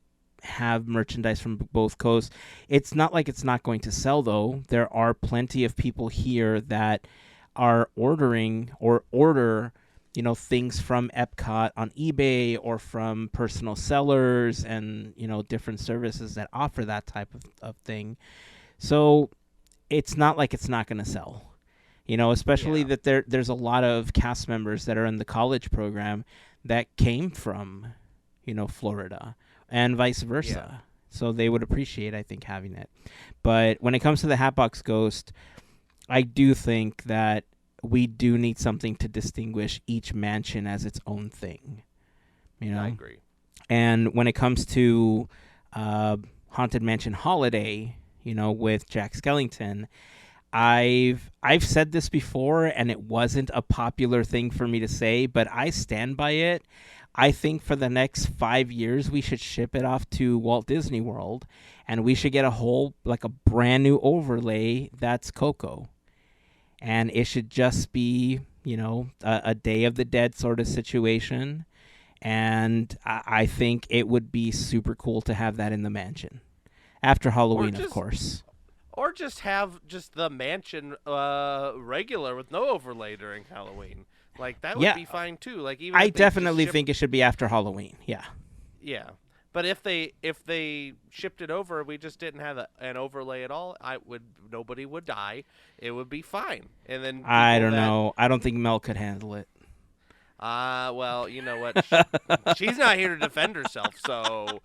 have merchandise from both coasts. It's not like it's not going to sell though. There are plenty of people here that are ordering or order, things from Epcot on eBay or from personal sellers and, different services that offer that type of thing. So it's not like it's not going to sell. Especially Yeah. that there's a lot of cast members that are in the college program that came from, Florida and vice versa. So they would appreciate, I think, having it. But when it comes to the Hatbox Ghost, I do think that we do need something to distinguish each mansion as its own thing. I agree. And when it comes to Haunted Mansion Holiday, with Jack Skellington, I've said this before, and it wasn't a popular thing for me to say, but I stand by it. I think for the next 5 years, we should ship it off to Walt Disney World, and we should get a brand new overlay that's Coco. And it should just be, a Day of the Dead sort of situation. And I think it would be super cool to have that in the mansion. After Halloween, of course. Or just have just the mansion regular with no overlay during Halloween. Like that would be fine too. Like even I if they just definitely think it should be after Halloween. Yeah. Yeah. But if they shipped it over, we just didn't have an overlay at all. Nobody would die. It would be fine. And then I don't know. I don't think Mel could handle it. Well, you know what? She's not here to defend herself, so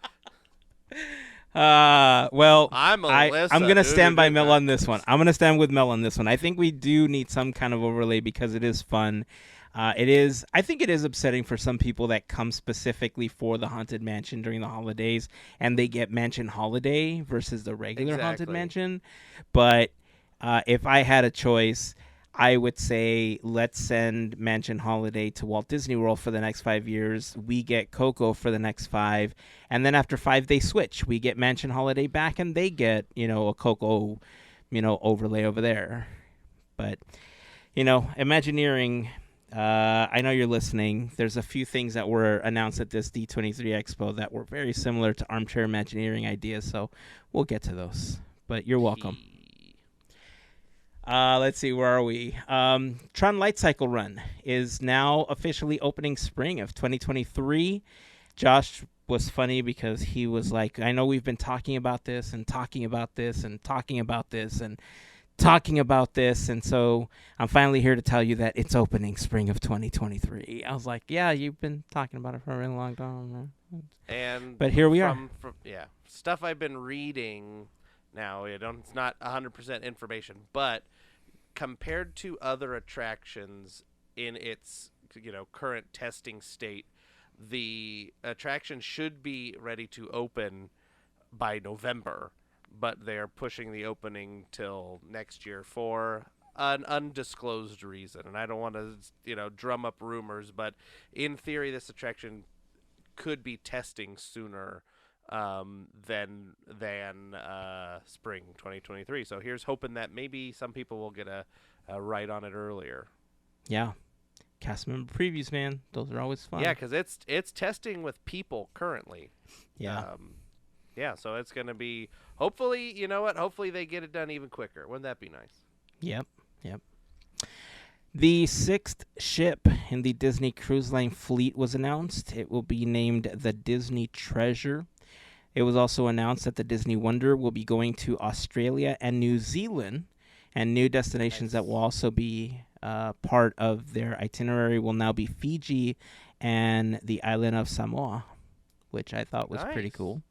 Well, I'm Melissa. I'm gonna stand by Mel on this one. I'm gonna stand with Mel on this one. I think we do need some kind of overlay because it is fun. I think it is upsetting for some people that come specifically for the Haunted Mansion during the holidays, and they get Mansion Holiday versus the regular Haunted Exactly. Mansion. But if I had a choice, I would say let's send Mansion Holiday to Walt Disney World for the next 5 years. We get Coco for the next 5. And then after 5, they switch. We get Mansion Holiday back and they get, a Coco, overlay over there. But, Imagineering, I know you're listening. There's a few things that were announced at this D23 Expo that were very similar to Armchair Imagineering ideas. So we'll get to those. But you're welcome. Let's see, where are we? Tron Light Cycle Run is now officially opening spring of 2023. Josh was funny because he was like, I know we've been talking about this and talking about this and talking about this and talking about this, and so I'm finally here to tell you that it's opening spring of 2023. I was like, yeah, you've been talking about it for a really long time. But here we are. Stuff I've been reading now, it's not 100% information, but compared to other attractions in its current testing state, the attraction should be ready to open by November, but they're pushing the opening till next year for an undisclosed reason. And I don't want to drum up rumors, but in theory this attraction could be testing sooner than spring 2023. So here's hoping that maybe some people will get a right on it earlier. Yeah. Cast member previews, man. Those are always fun. Yeah, because it's testing with people currently. Yeah. So it's going to be, hopefully, you know what? Hopefully they get it done even quicker. Wouldn't that be nice? Yep. The 6th ship in the Disney Cruise Line fleet was announced. It will be named the Disney Treasure. It was also announced that the Disney Wonder will be going to Australia and New Zealand, and new destinations that will also be part of their itinerary will now be Fiji and the island of Samoa, which I thought was pretty cool.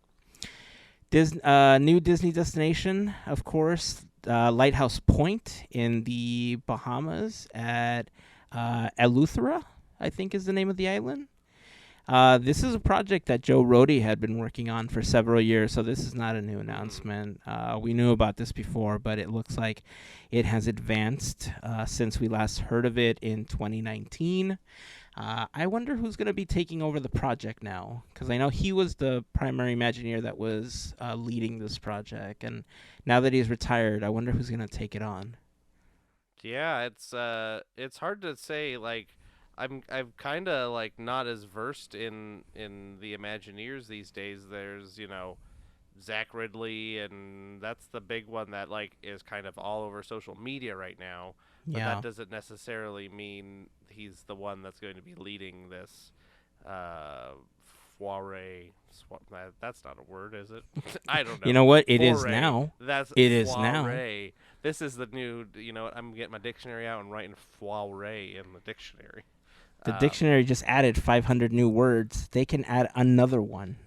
New Disney destination, of course, Lighthouse Point in the Bahamas at Eleuthera, I think is the name of the island. This is a project that Joe Rohde had been working on for several years, so this is not a new announcement. We knew about this before, but it looks like it has advanced since we last heard of it in 2019. I wonder who's going to be taking over the project now, because I know he was the primary Imagineer that was leading this project, and now that he's retired, I wonder who's going to take it on. Yeah, it's hard to say. Like, I'm kind of like not as versed in the Imagineers these days. There's Zach Ridley, and that's the big one that like is kind of all over social media right now. But that doesn't necessarily mean he's the one that's going to be leading this foray. That's not a word, is it? I don't know. You know what? It foray. is now. It is now. This is the new. You know what? I'm getting my dictionary out and writing foray in the dictionary. The dictionary just added 500 new words. They can add another one.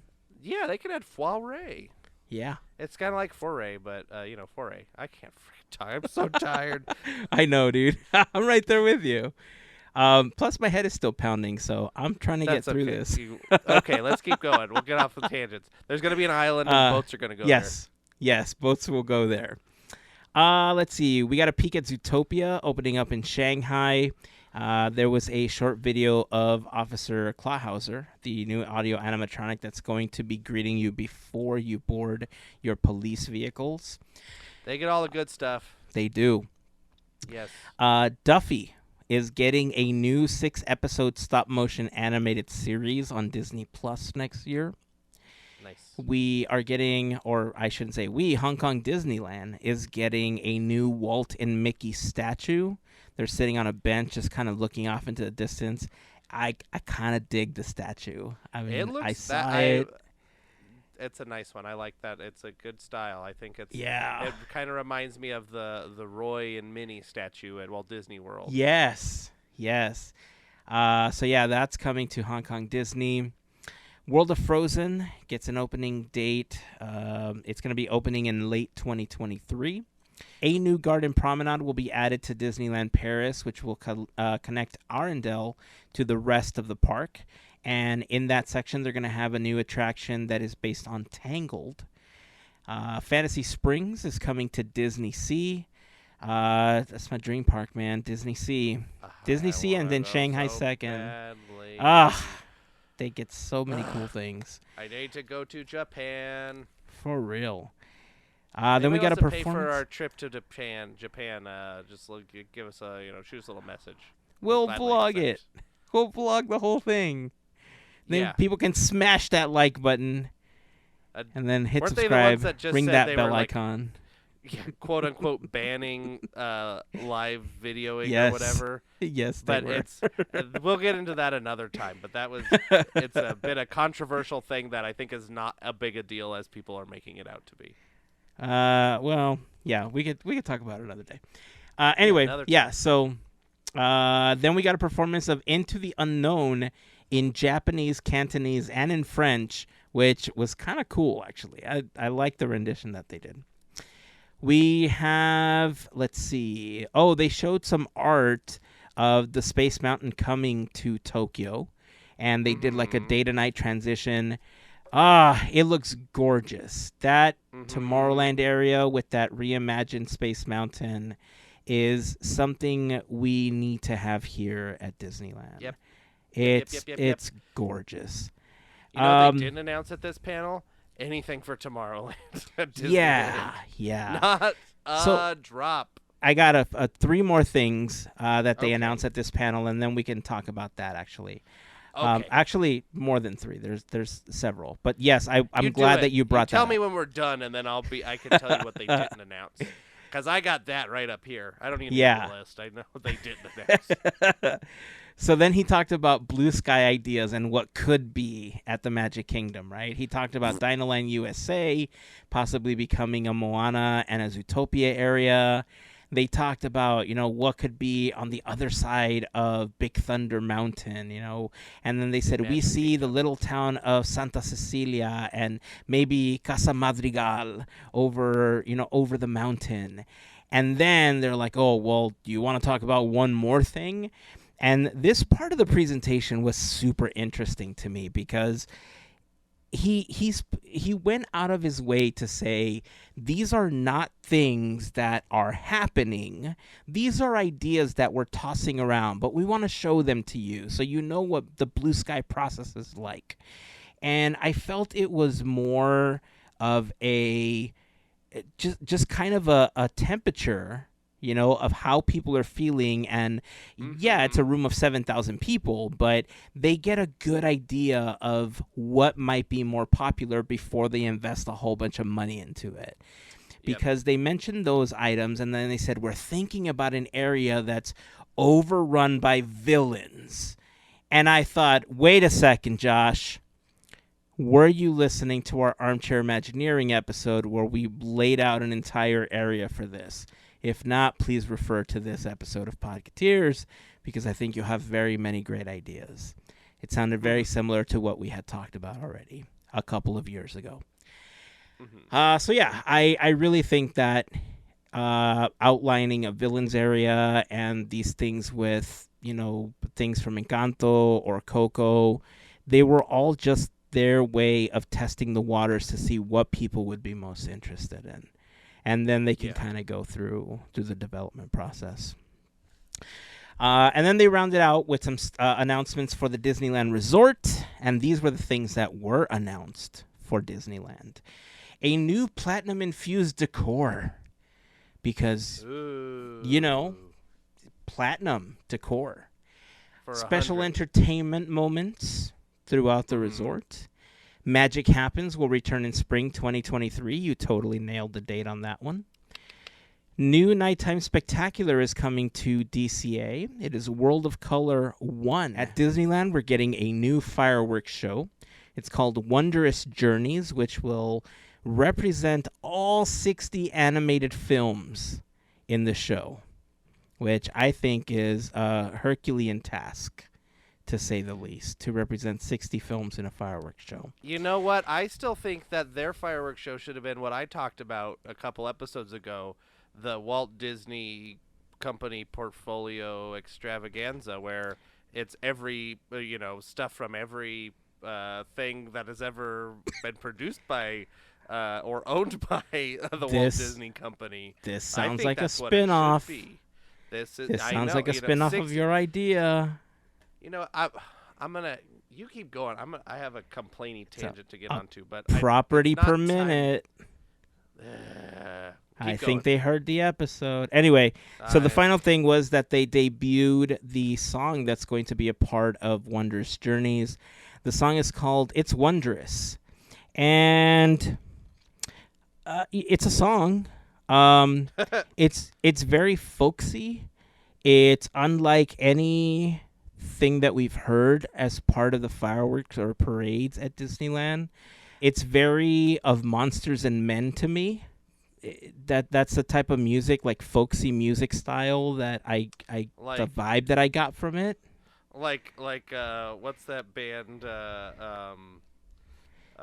Yeah, they can add foray. Yeah. It's kind of like foray, but foray. I can't freaking talk. I'm so tired. I know, dude. I'm right there with you. Plus, my head is still pounding, so I'm trying to get through this. Okay, let's keep going. We'll get off the tangents. There's going to be an island, and boats are going to go there. Yes, boats will go there. Let's see. We got a peek at Zootopia opening up in Shanghai. There was a short video of Officer Clawhauser, the new audio animatronic that's going to be greeting you before you board your police vehicles. They get all the good stuff. They do. Yes. Duffy is getting a new 6-episode stop-motion animated series on Disney Plus next year. Nice. We are getting, or I shouldn't say we, Hong Kong Disneyland is getting a new Walt and Mickey statue. They're sitting on a bench just kind of looking off into the distance. I kind of dig the statue. I mean, I saw it. It's a nice one. I like that. It's a good style. I think it's. Yeah. It kind of reminds me of the Roy and Minnie statue at Walt Disney World. Yes. So yeah, that's coming to Hong Kong Disney. World of Frozen gets an opening date. It's going to be opening in late 2023. A new garden promenade will be added to Disneyland Paris, which will connect Arendelle to the rest of the park. And in that section, they're going to have a new attraction that is based on Tangled. Fantasy Springs is coming to Disney Sea. That's my dream park, man. Disney Sea. Disney Sea and then Shanghai so second. badly. They get so many cool things. I need to go to Japan. For real. Anybody then we got a wants to performance. pay for our trip to Japan. Just give us a shoot us a little message. We'll Gladly vlog accept. it. We'll vlog the whole thing. Then Yeah. people can smash that like button and then hit Weren't they the ones subscribe. that just Ring said that they bell were, like, icon. Yeah, quote unquote banning live videoing Yes. or whatever. Yes, they But were. it's we'll get into that another time. But it's a bit of controversial thing that I think is not a big a deal as people are making it out to be. Well, yeah, we could talk about it another day. Anyway, another yeah. So, then we got a performance of Into the Unknown in Japanese, Cantonese, and in French, which was kind of cool, actually. I like the rendition that they did. We have, let's see. Oh, they showed some art of the Space Mountain coming to Tokyo, and they did like a day to night transition. It looks gorgeous. That Tomorrowland area with that reimagined Space Mountain is something we need to have here at Disneyland. Yep. It's gorgeous. You know, they didn't announce at this panel anything for Tomorrowland at Disneyland. Yeah. Not a So- drop. I got a three more things that they Okay. announced at this panel, and then we can talk about that actually. Okay. Actually, more than three. There's several, but yes, I'm You do glad it. that you brought Tell that me up. when we're done, and then I can tell you what they didn't announce. Because I got that right up here. I don't even need the list. I know they didn't announce. So then he talked about blue sky ideas and what could be at the Magic Kingdom, right? He talked about Dinoland USA possibly becoming a Moana and a Zootopia area. They talked about, what could be on the other side of Big Thunder Mountain, and then they said, we see the little town of Santa Cecilia and maybe Casa Madrigal over the mountain. And then they're like, oh, well, do you want to talk about one more thing? And this part of the presentation was super interesting to me because he went out of his way to say these are not things that are happening. These are ideas that we're tossing around, but we want to show them to you so you know what the blue sky process is like. And I felt it was more of a just kind of a temperature, of how people are feeling. And yeah, it's a room of 7,000 people, but they get a good idea of what might be more popular before they invest a whole bunch of money into it. Because they mentioned those items, and then they said, we're thinking about an area that's overrun by villains. And I thought, wait a second, Josh. Were you listening to our Armchair Imagineering episode where we laid out an entire area for this? If not, please refer to this episode of Podketeers because I think you'll have very many great ideas. It sounded very similar to what we had talked about already a couple of years ago. So yeah, I really think that outlining a villains area and these things with, things from Encanto or Coco, they were all just their way of testing the waters to see what people would be most interested in. And then they can kind of go through the development process. And then they rounded out with some announcements for the Disneyland Resort. And these were the things that were announced for Disneyland. A new platinum-infused decor. Because, platinum decor. Special entertainment moments throughout the resort. Magic Happens will return in spring 2023. You totally nailed the date on that one. New Nighttime Spectacular is coming to DCA. It is World of Color 1. At Disneyland, we're getting a new fireworks show. It's called Wondrous Journeys, which will represent all 60 animated films in the show, which I think is a Herculean task, to say the least, to represent 60 films in a fireworks show. You know what? I still think that their fireworks show should have been what I talked about a couple episodes ago, the Walt Disney Company portfolio extravaganza, where it's every, stuff from every thing that has ever been produced by or owned by the Walt Disney Company. This I sounds think like a that's what it should spin-off. be. This sounds like a spin-off of your idea. I'm gonna. You keep going. I have a complaining tangent to get onto, but property it's not per time. minute. I Keep think going. they heard the episode. Anyway, so the final thing was that they debuted the song that's going to be a part of Wondrous Journeys. The song is called "It's Wondrous," and it's a song. It's very folksy. It's unlike anything that we've heard as part of the fireworks or parades at Disneyland. It's very of Monsters and Men to me. That's the type of music, like folksy music style, that I the vibe that I got from it. Like what's that band?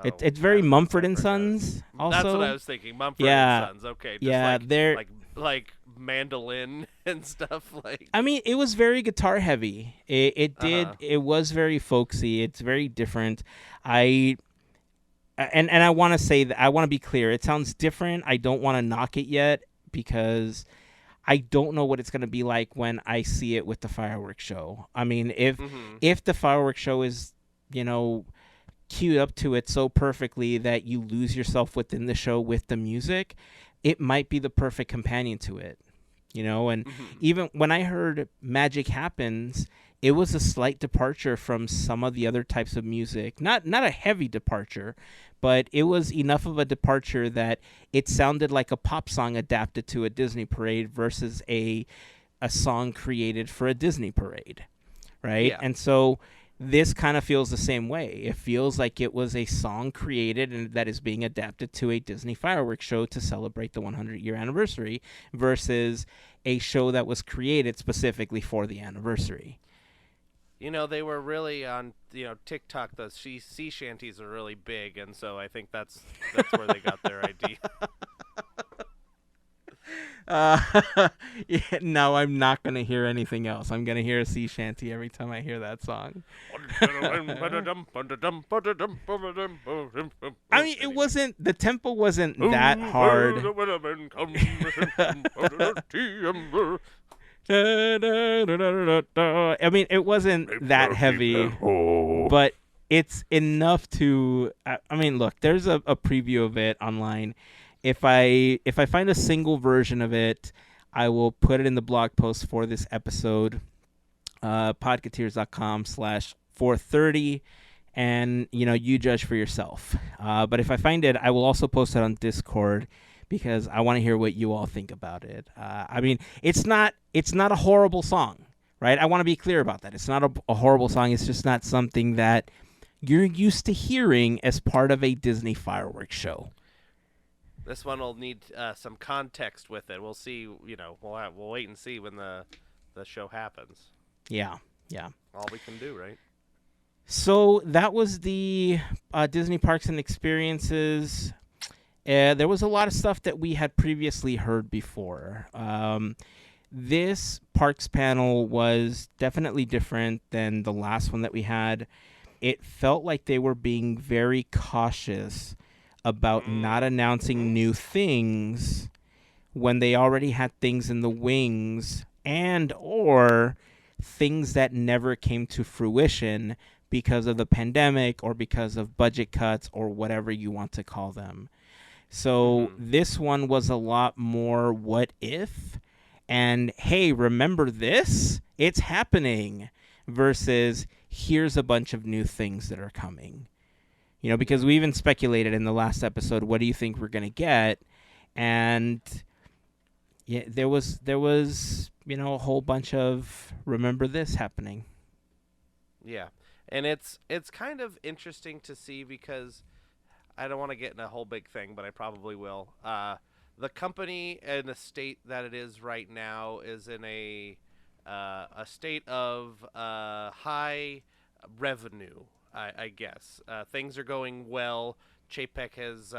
It's very Mumford and Sons. Also, that's what I was thinking. Mumford and Sons. Okay. Just they're like mandolin and stuff. Like, I mean, it was very guitar heavy. It was very folksy. It's very different. I want to say that I want to be clear. It sounds different. I don't want to knock it yet because I don't know what it's going to be like when I see it with the fireworks show. I mean, if the fireworks show is, queued up to it so perfectly that you lose yourself within the show with the music, it might be the perfect companion to it. And even when I heard Magic Happens, it was a slight departure from some of the other types of music. Not a heavy departure, but it was enough of a departure that it sounded like a pop song adapted to a Disney parade versus a song created for a Disney parade, right? Yeah. And so this kind of feels the same way. It feels like it was a song created and that is being adapted to a Disney fireworks show to celebrate the 100-year anniversary versus a show that was created specifically for the anniversary. They were really on, TikTok. The sea shanties are really big, and so I think that's where they got their idea. No, I'm not going to hear anything else. I'm going to hear a sea shanty every time I hear that song. I mean, the tempo wasn't that hard. I mean, it wasn't that heavy, but it's enough to. I mean, look, there's a preview of it online. If I find a single version of it, I will put it in the blog post for this episode, podketeers.com/430, and you judge for yourself. But if I find it, I will also post it on Discord because I want to hear what you all think about it. I mean, it's not a horrible song, right? I want to be clear about that. It's not a horrible song. It's just not something that you're used to hearing as part of a Disney fireworks show. This one will need some context with it. We'll see. We'll wait and see when the show happens. Yeah. All we can do, right? So that was the Disney Parks and Experiences. There was a lot of stuff that we had previously heard before. This Parks panel was definitely different than the last one that we had. It felt like they were being very cautious about not announcing new things when they already had things in the wings and or things that never came to fruition because of the pandemic or because of budget cuts or whatever you want to call them. So this one was a lot more what if and hey, remember this? It's happening versus here's a bunch of new things that are coming. Because we even speculated in the last episode, what do you think we're going to get? And yeah, there was a whole bunch of remember this happening. Yeah. And it's kind of interesting to see because I don't want to get in a whole big thing, but I probably will. The company in the state that it is right now is in a state of high revenue. I guess things are going well. Chapek has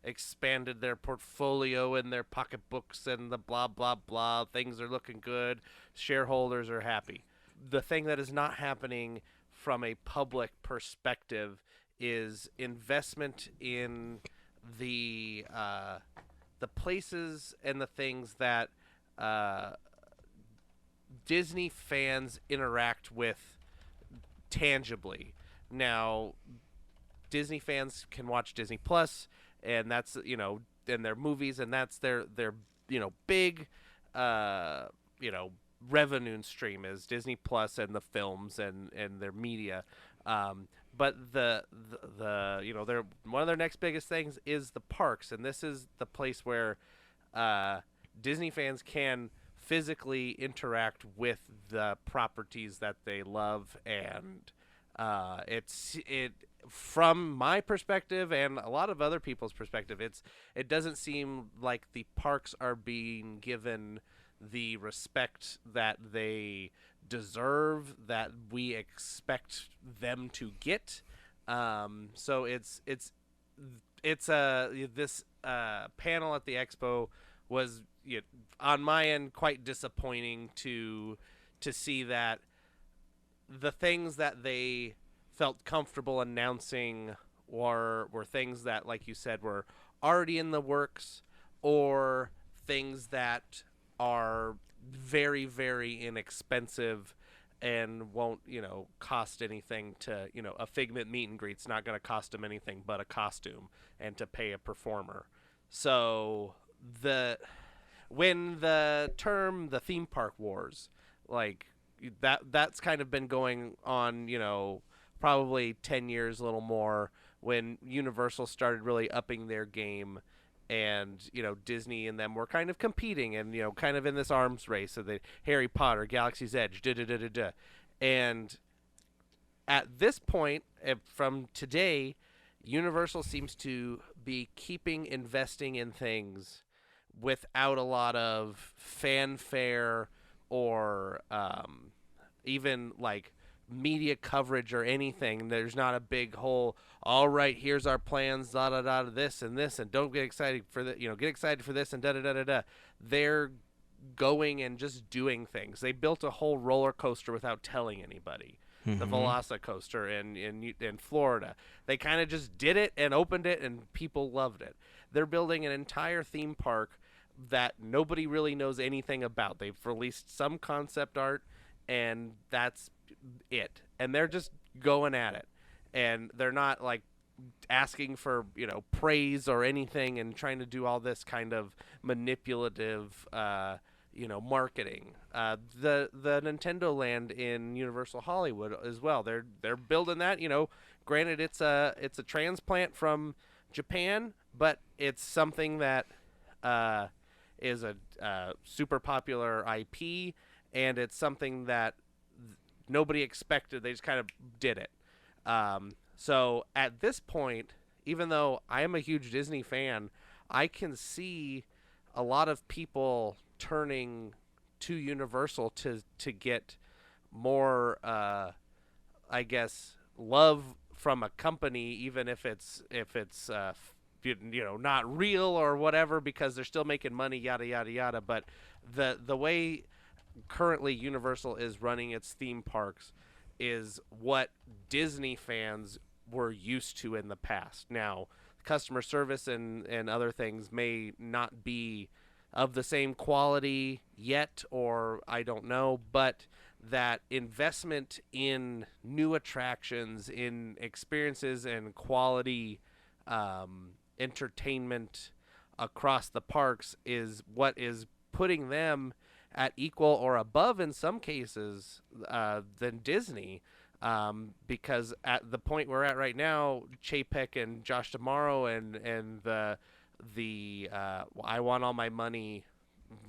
expanded their portfolio and their pocketbooks and the blah, blah, blah. Things are looking good. Shareholders are happy. The thing that is not happening from a public perspective is investment in the places and the things that Disney fans interact with tangibly. Now, Disney fans can watch Disney Plus, and that's and their movies, and that's their big revenue stream is Disney Plus and the films and their media. But the their one of their next biggest things is the parks, and this is the place where Disney fans can physically interact with the properties that they love, and it from my perspective and a lot of other people's perspective, it doesn't seem like the parks are being given the respect that they deserve, that we expect them to get. So this panel at the expo was on my end quite disappointing to see that the things that they felt comfortable announcing were things that, like you said, were already in the works, or things that are very, very inexpensive and won't cost anything to a Figment meet and greet's not going to cost them anything but a costume and to pay a performer. So when the term the theme park wars, like that's kind of been going on probably 10 years, a little more, when Universal started really upping their game, and Disney and them were kind of competing, and kind of in this arms race of the Harry Potter, Galaxy's Edge, and at this point, from today, Universal seems to be investing in things without a lot of fanfare or even like media coverage or anything. There's not a big whole, all right, here's our plans, da da da, this and this, and don't get excited for that, get excited for this and da da da da da. They're going and just doing things. They built a whole roller coaster without telling anybody. The Velocicoaster in Florida. They kind of just did it and opened it, and people loved it. They're building an entire theme park that nobody really knows anything about. They've released some concept art, and that's it. And they're just going at it. And they're not like asking for, praise or anything and trying to do all this kind of manipulative marketing. The Nintendo Land in Universal Hollywood as well. They're building that. Granted, it's a transplant from Japan, but it's something that is a super popular IP, and it's something that nobody expected. They just kind of did it. So at this point, even though I am a huge Disney fan, I can see a lot of people turning to Universal to get more, I guess, love from a company, even if it's not real or whatever, because they're still making money, yada yada yada. But the way currently Universal is running its theme parks is what Disney fans were used to in the past. Now, customer service and other things may not be of the same quality yet, or I don't know, but that investment in new attractions, in experiences and quality entertainment across the parks is what is putting them at equal or above, in some cases, than Disney. Because at the point we're at right now, Chapek and Josh D'Amaro and the I want all my money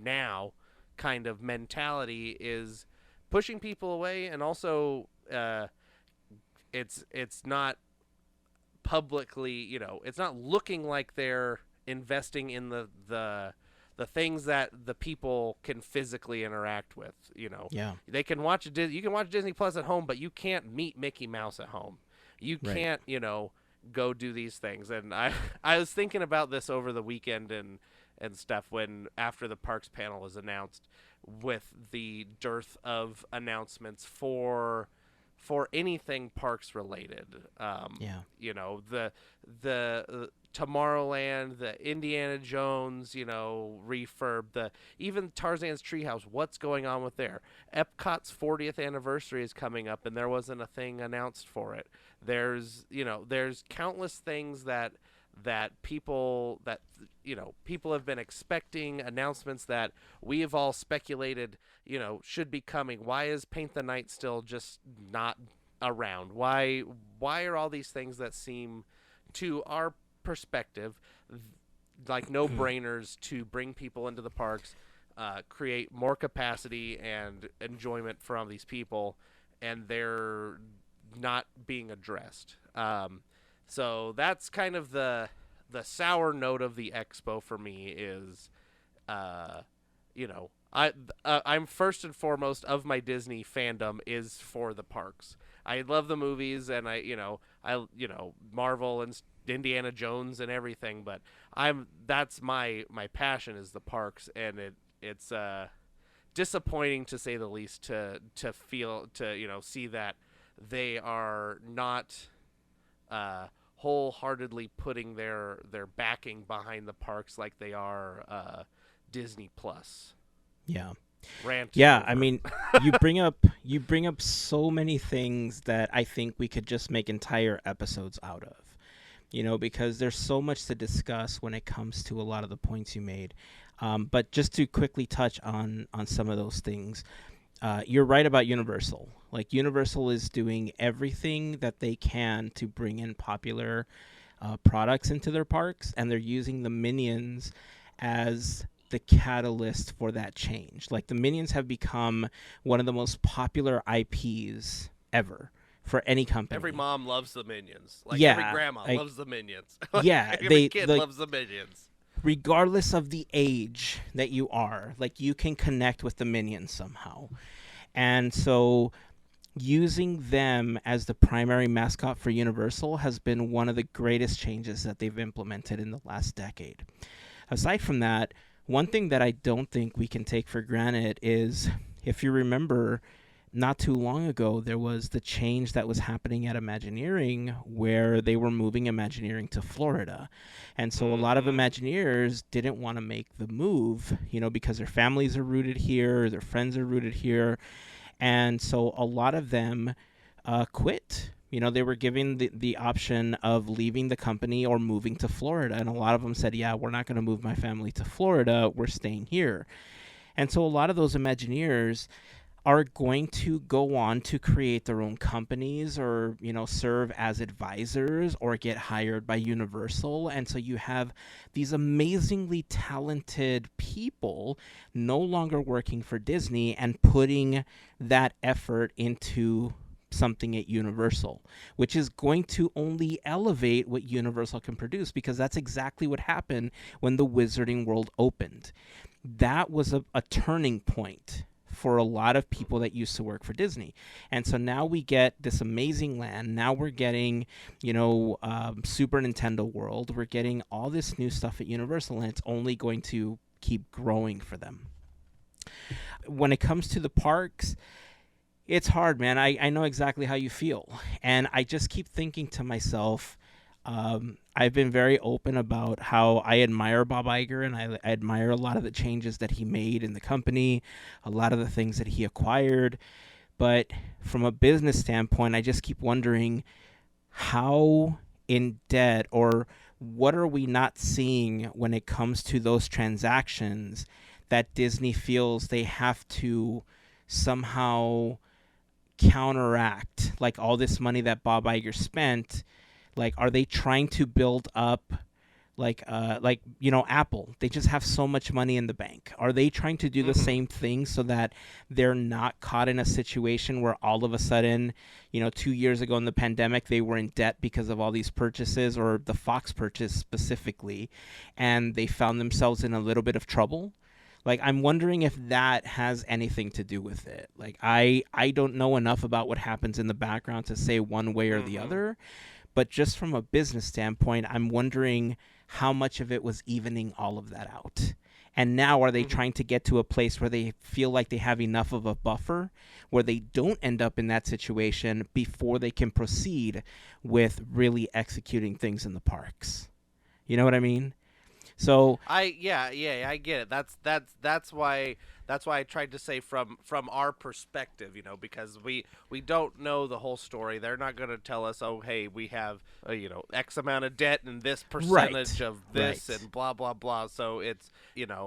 now kind of mentality is pushing people away, and also it's not publicly, it's not looking like they're investing in the things that the people can physically interact with. Yeah. They can you can watch Disney Plus at home, but you can't meet Mickey Mouse at home. You can't, go do these things. And I was thinking about this over the weekend and stuff, when after the parks panel was announced, with the dearth of announcements for for anything parks related. You know, the Tomorrowland, the Indiana Jones, you know, refurb, even Tarzan's Treehouse. What's going on with there? Epcot's 40th anniversary is coming up, and there wasn't a thing announced for it. There's countless things that people have been expecting, announcements that we have all speculated, you know, should be coming. Why is Paint the Night still just not around? Why are all these things that seem, to our perspective, like no-brainers to bring people into the parks, create more capacity and enjoyment from these people, and they're not being addressed? So that's kind of the sour note of the expo for me is, I'm first and foremost of my Disney fandom is for the parks. I love the movies and Marvel and Indiana Jones and everything, but that's my passion is the parks, and it's disappointing to say the least to see that they are not wholeheartedly putting their backing behind the parks like they are Disney Plus. Yeah. Rant. Yeah, over. I mean, you bring up so many things that I think we could just make entire episodes out of. You know, because there's so much to discuss when it comes to a lot of the points you made. But just to quickly touch on some of those things, you're right about Universal. Like, Universal is doing everything that they can to bring in popular products into their parks, and they're using the Minions as the catalyst for that change. Like, the Minions have become one of the most popular IPs ever for any company. Every mom loves the Minions. Like, yeah, every grandma loves the Minions. Yeah, every kid loves the Minions. Regardless of the age that you are, like, you can connect with the Minions somehow. And so using them as the primary mascot for Universal has been one of the greatest changes that they've implemented in the last decade. Aside from that, one thing that I don't think we can take for granted is, if you remember, not too long ago, there was the change that was happening at Imagineering where they were moving Imagineering to Florida. And so a lot of Imagineers didn't want to make the move, you know, because their families are rooted here, their friends are rooted here. And so a lot of them quit. You know, they were given the option of leaving the company or moving to Florida. And a lot of them said, yeah, we're not going to move my family to Florida. We're staying here. And so a lot of those Imagineers are going to go on to create their own companies or, you know, serve as advisors or get hired by Universal. And so you have these amazingly talented people no longer working for Disney and putting that effort into something at Universal, which is going to only elevate what Universal can produce, because that's exactly what happened when the Wizarding World opened. That was a turning point for a lot of people that used to work for Disney. And so now we get this amazing land. Now we're getting, you know, Super Nintendo World. We're getting all this new stuff at Universal, and it's only going to keep growing for them. When it comes to the parks, it's hard, man. I know exactly how you feel. And I just keep thinking to myself, I've been very open about how I admire Bob Iger, and I admire a lot of the changes that he made in the company, a lot of the things that he acquired. But from a business standpoint, I just keep wondering how in debt, or what are we not seeing when it comes to those transactions that Disney feels they have to somehow counteract, like all this money that Bob Iger spent. Like, are they trying to build up, like you know, Apple? They just have so much money in the bank. Are they trying to do the same thing so that they're not caught in a situation where all of a sudden, you know, 2 years ago in the pandemic, they were in debt because of all these purchases, or the Fox purchase specifically, and they found themselves in a little bit of trouble? Like, I'm wondering if that has anything to do with it. Like, I don't know enough about what happens in the background to say one way or the other. But just from a business standpoint, I'm wondering how much of it was evening all of that out. And now are they trying to get to a place where they feel like they have enough of a buffer where they don't end up in that situation before they can proceed with really executing things in the parks? You know what I mean? So I get it. That's why I tried to say from our perspective, because we don't know the whole story. They're not going to tell us, oh, hey, we have X amount of debt and this percentage of this and blah blah blah. So it's it's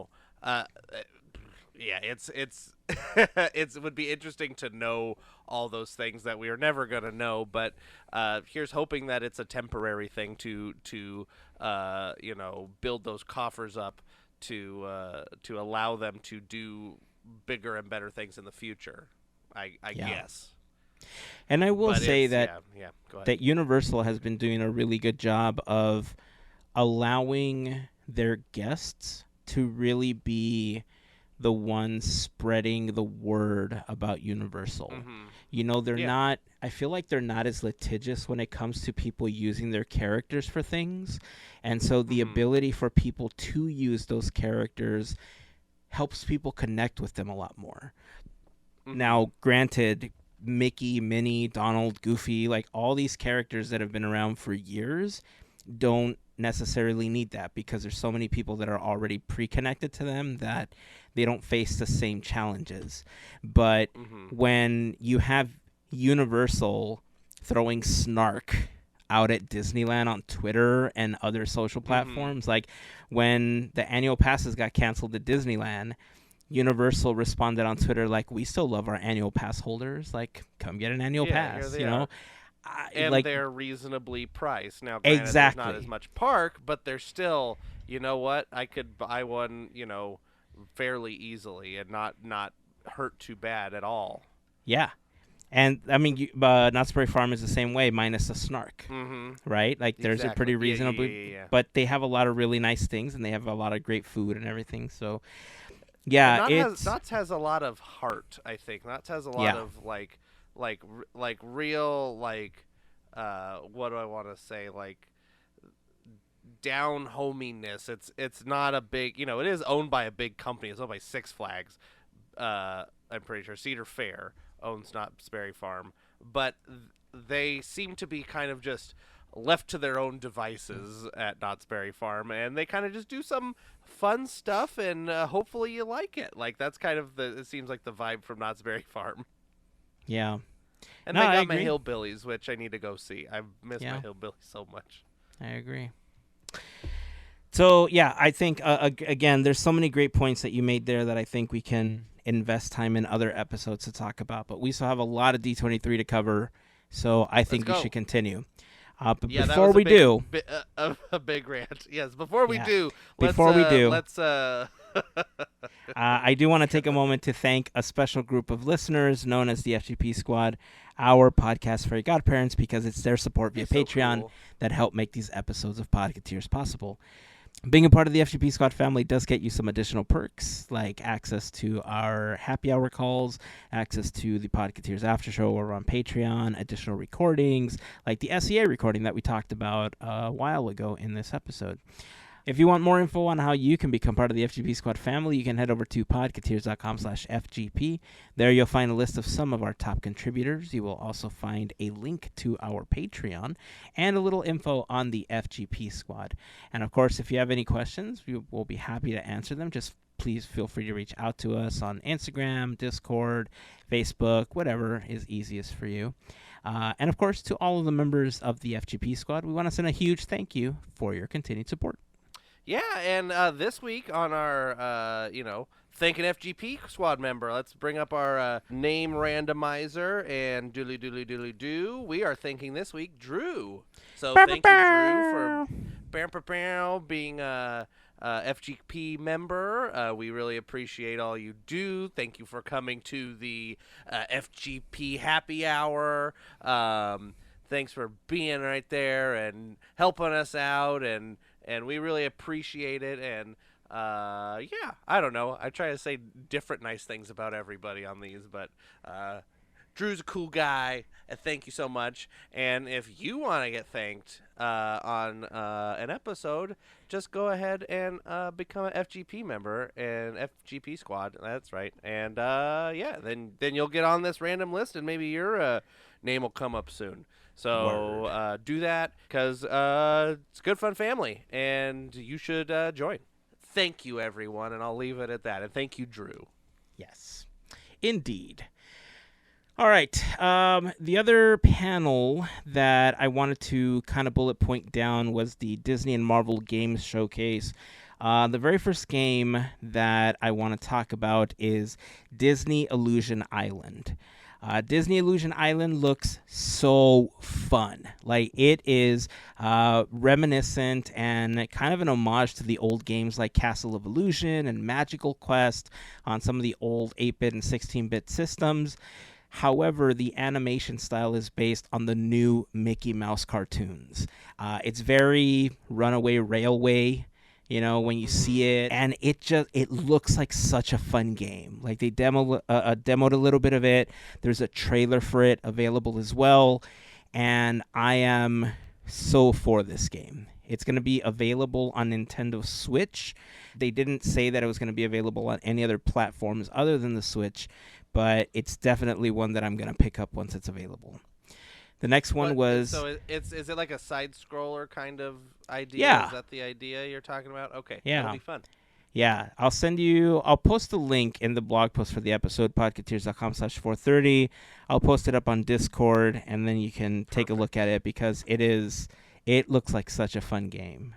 it would be interesting to know all those things that we are never going to know. But here's hoping that it's a temporary thing to build those coffers up to allow them to do bigger and better things in the future. I guess. And I will say that go ahead. that Universal has been doing a really good job of allowing their guests to really be the ones spreading the word about Universal. They're not, I feel like they're not as litigious when it comes to people using their characters for things. And so the ability for people to use those characters helps people connect with them a lot more. Now, granted, Mickey, Minnie, Donald, Goofy, like all these characters that have been around for years don't necessarily need that because there's so many people that are already pre-connected to them that they don't face the same challenges. But when you have Universal throwing snark out at Disneyland on Twitter and other social platforms, like when the annual passes got canceled at Disneyland, Universal responded on Twitter like, we still love our annual pass holders, like come get an annual pass, and they're reasonably priced. Now, granted, there's not as much park, but they're still, you know what? I could buy one, fairly easily and not hurt too bad at all. Yeah. And, I mean, Knott's Berry Farm is the same way, minus the snark, right? Like, there's a pretty reasonable... But they have a lot of really nice things, and they have a lot of great food and everything, so... Yeah, Knott's has a lot of heart, I think. Knott's has a lot of, real, what do I want to say, down hominess. It's not a big, it is owned by a big company. It's owned by Six Flags. I'm pretty sure Cedar Fair owns Knott's Berry Farm, but they seem to be kind of just left to their own devices at Knott's Berry Farm, and they kind of just do some fun stuff, and hopefully you like it. Like, that's kind of it seems like the vibe from Knott's Berry Farm. Yeah. And they got my hillbillies, which I need to go see. I miss my hillbillies so much. I agree. So, yeah, I think, again, there's so many great points that you made there that I think we can invest time in other episodes to talk about. But we still have a lot of D23 to cover, so I think we should continue. But before we do... a big rant. Yes, before we do... Let's... I do want to take a moment to thank a special group of listeners known as the FGP Squad, our podcast Fairy Godparents, because it's their support via Patreon that help make these episodes of Podketeers possible. Being a part of the FGP Squad family does get you some additional perks, like access to our happy hour calls, access to the Podketeers after show over on Patreon, additional recordings, like the SEA recording that we talked about a while ago in this episode. If you want more info on how you can become part of the FGP Squad family, you can head over to podketeers.com/FGP. There you'll find a list of some of our top contributors. You will also find a link to our Patreon and a little info on the FGP Squad. And of course, if you have any questions, we will be happy to answer them. Just please feel free to reach out to us on Instagram, Discord, Facebook, whatever is easiest for you. And of course, to all of the members of the FGP Squad, we want to send a huge thank you for your continued support. Yeah, and this week on our, Thank an FGP Squad member, let's bring up our name randomizer and doodly-doodly-doodly-doo. We are thanking this week Drew. So thank you, Drew, for being a FGP member. We really appreciate all you do. Thank you for coming to the FGP Happy Hour. Thanks for being right there and helping us out, and we really appreciate it. And I don't know. I try to say different nice things about everybody on these, but Drew's a cool guy, thank you so much. And if you want to get thanked on an episode, just go ahead and become an FGP member and FGP Squad. That's right. And then you'll get on this random list, and maybe your name will come up soon. So do that because it's a good, fun family, and you should join. Thank you, everyone, and I'll leave it at that. And thank you, Drew. Yes, indeed. All right. The other panel that I wanted to kind of bullet point down was the Disney and Marvel Games Showcase. The very first game that I want to talk about is Disney Illusion Island. Disney Illusion Island looks so fun. Like, it is reminiscent and kind of an homage to the old games like Castle of Illusion and Magical Quest on some of the old 8-bit and 16-bit systems. However, the animation style is based on the new Mickey Mouse cartoons. It's very Runaway Railway, when you see it, and it looks like such a fun game. Like, they demoed a little bit of it. There's a trailer for it available as well, and I am so for this game. It's going to be available on Nintendo Switch. They didn't say that it was going to be available on any other platforms other than the Switch, but it's definitely one that I'm going to pick up once it's available. The next one was... So is it like a side-scroller kind of idea? Yeah. Is that the idea you're talking about? Okay. Yeah. That'll be fun. Yeah. I'll post a link in the blog post for the episode, podketeers.com/430. I'll post it up on Discord, and then you can take a look at it because it looks like such a fun game.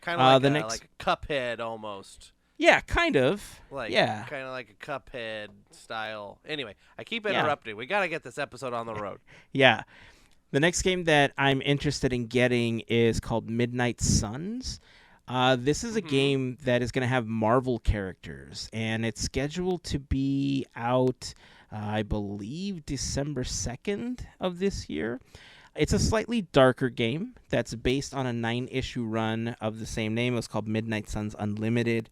Kind of like a Cuphead almost. Yeah, kind of. Kind of like a Cuphead style. Anyway, I keep interrupting. We got to get this episode on the road. Yeah. The next game that I'm interested in getting is called Midnight Suns. This is a game that is going to have Marvel characters, and it's scheduled to be out, I believe, December 2nd of this year. It's a slightly darker game that's based on a 9-issue run of the same name. It's called Midnight Suns Unlimited.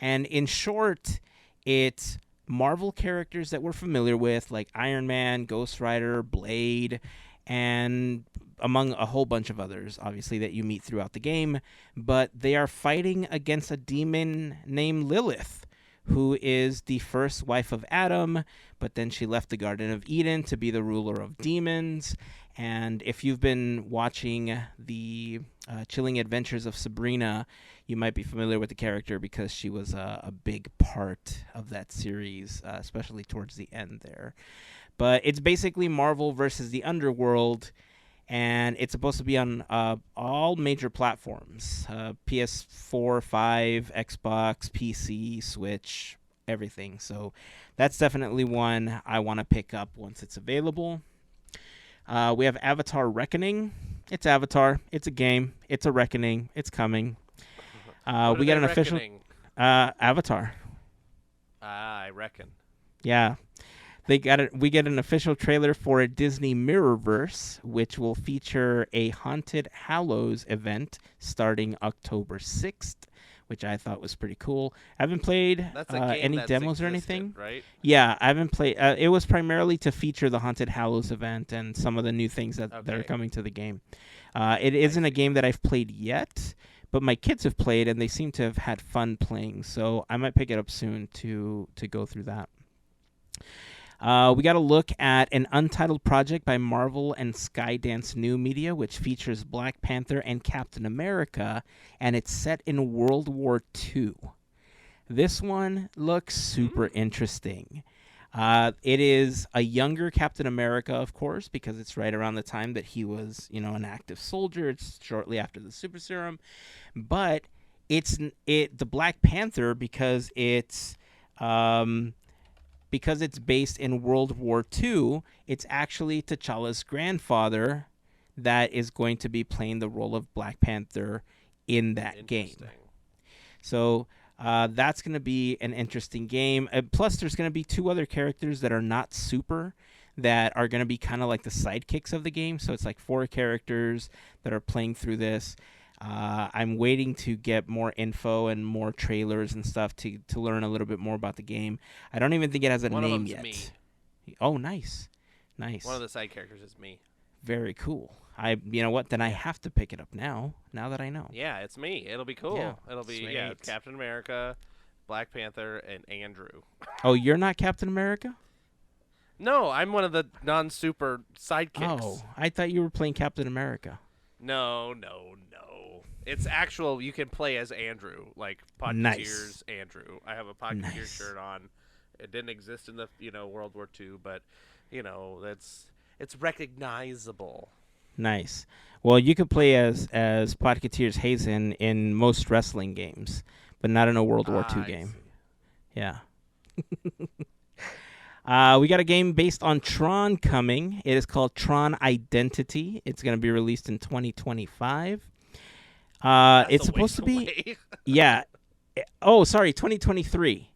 And in short, it's Marvel characters that we're familiar with, like Iron Man, Ghost Rider, Blade, and among a whole bunch of others, obviously, that you meet throughout the game. But they are fighting against a demon named Lilith, who is the first wife of Adam, but then she left the Garden of Eden to be the ruler of demons. And if you've been watching the Chilling Adventures of Sabrina, you might be familiar with the character because she was a big part of that series, especially towards the end there. But it's basically Marvel versus the Underworld, and it's supposed to be on all major platforms, PS4, 5, Xbox, PC, Switch, everything. So that's definitely one I want to pick up once it's available. We have Avatar Reckoning. It's Avatar. It's a game. It's a reckoning. It's coming. We got an official Avatar. I reckon. Yeah. We get an official trailer for a Disney Mirrorverse, which will feature a Haunted Hallows event starting October 6th, which I thought was pretty cool. I haven't played any demos or anything. Right? Yeah, I haven't played. It was primarily to feature the Haunted Hallows event and some of the new things that are coming to the game. It isn't a game that I've played yet, but my kids have played, and they seem to have had fun playing, so I might pick it up soon to go through that. We got a look at an untitled project by Marvel and Skydance New Media, which features Black Panther and Captain America, and it's set in World War II. This one looks super interesting. It is a younger Captain America, of course, because it's right around the time that he was, an active soldier. It's shortly after the Super Serum, but it's the Black Panther because it's based in World War II, it's actually T'Challa's grandfather that is going to be playing the role of Black Panther in that game. So that's going to be an interesting game. Plus, there's going to be 2 other characters that are not super that are going to be kind of like the sidekicks of the game. So it's like 4 characters that are playing through this. I'm waiting to get more info and more trailers and stuff to learn a little bit more about the game. I don't even think it has a name yet. Me. Oh, nice. Nice. One of the side characters is me. Very cool. You know what? Then I have to pick it up now that I know. Yeah, it's me. It'll be cool. Yeah, It'll be sweet. Captain America, Black Panther, and Andrew. Oh, you're not Captain America? No, I'm one of the non-super sidekicks. Oh, I thought you were playing Captain America. No. It's actual. You can play as Andrew, like Podketeers Nice. Andrew. I have a Podketeers Nice. shirt on. It didn't exist in the World War II, but it's recognizable. Nice. Well, you could play as Podketeers Heyzen in most wrestling games, but not in a World War II game. See. Yeah. We got a game based on Tron coming. It is called Tron Identity. It's going to be released in 2025. It's supposed to be... Yeah. Oh, sorry, 2023.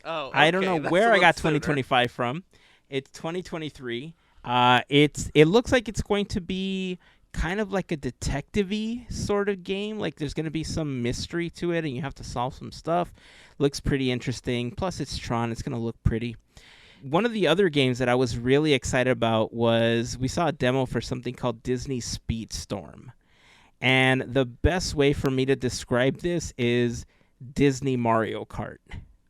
Oh, okay. I don't know That's where a I got little sooner. 2025 from. It's 2023. It looks like it's going to be kind of like a detective-y sort of game. Like there's going to be some mystery to it, and you have to solve some stuff. Looks pretty interesting. Plus, it's Tron. It's going to look pretty. One of the other games that I was really excited about was we saw a demo for something called Disney Speedstorm. And the best way for me to describe this is Disney Mario Kart.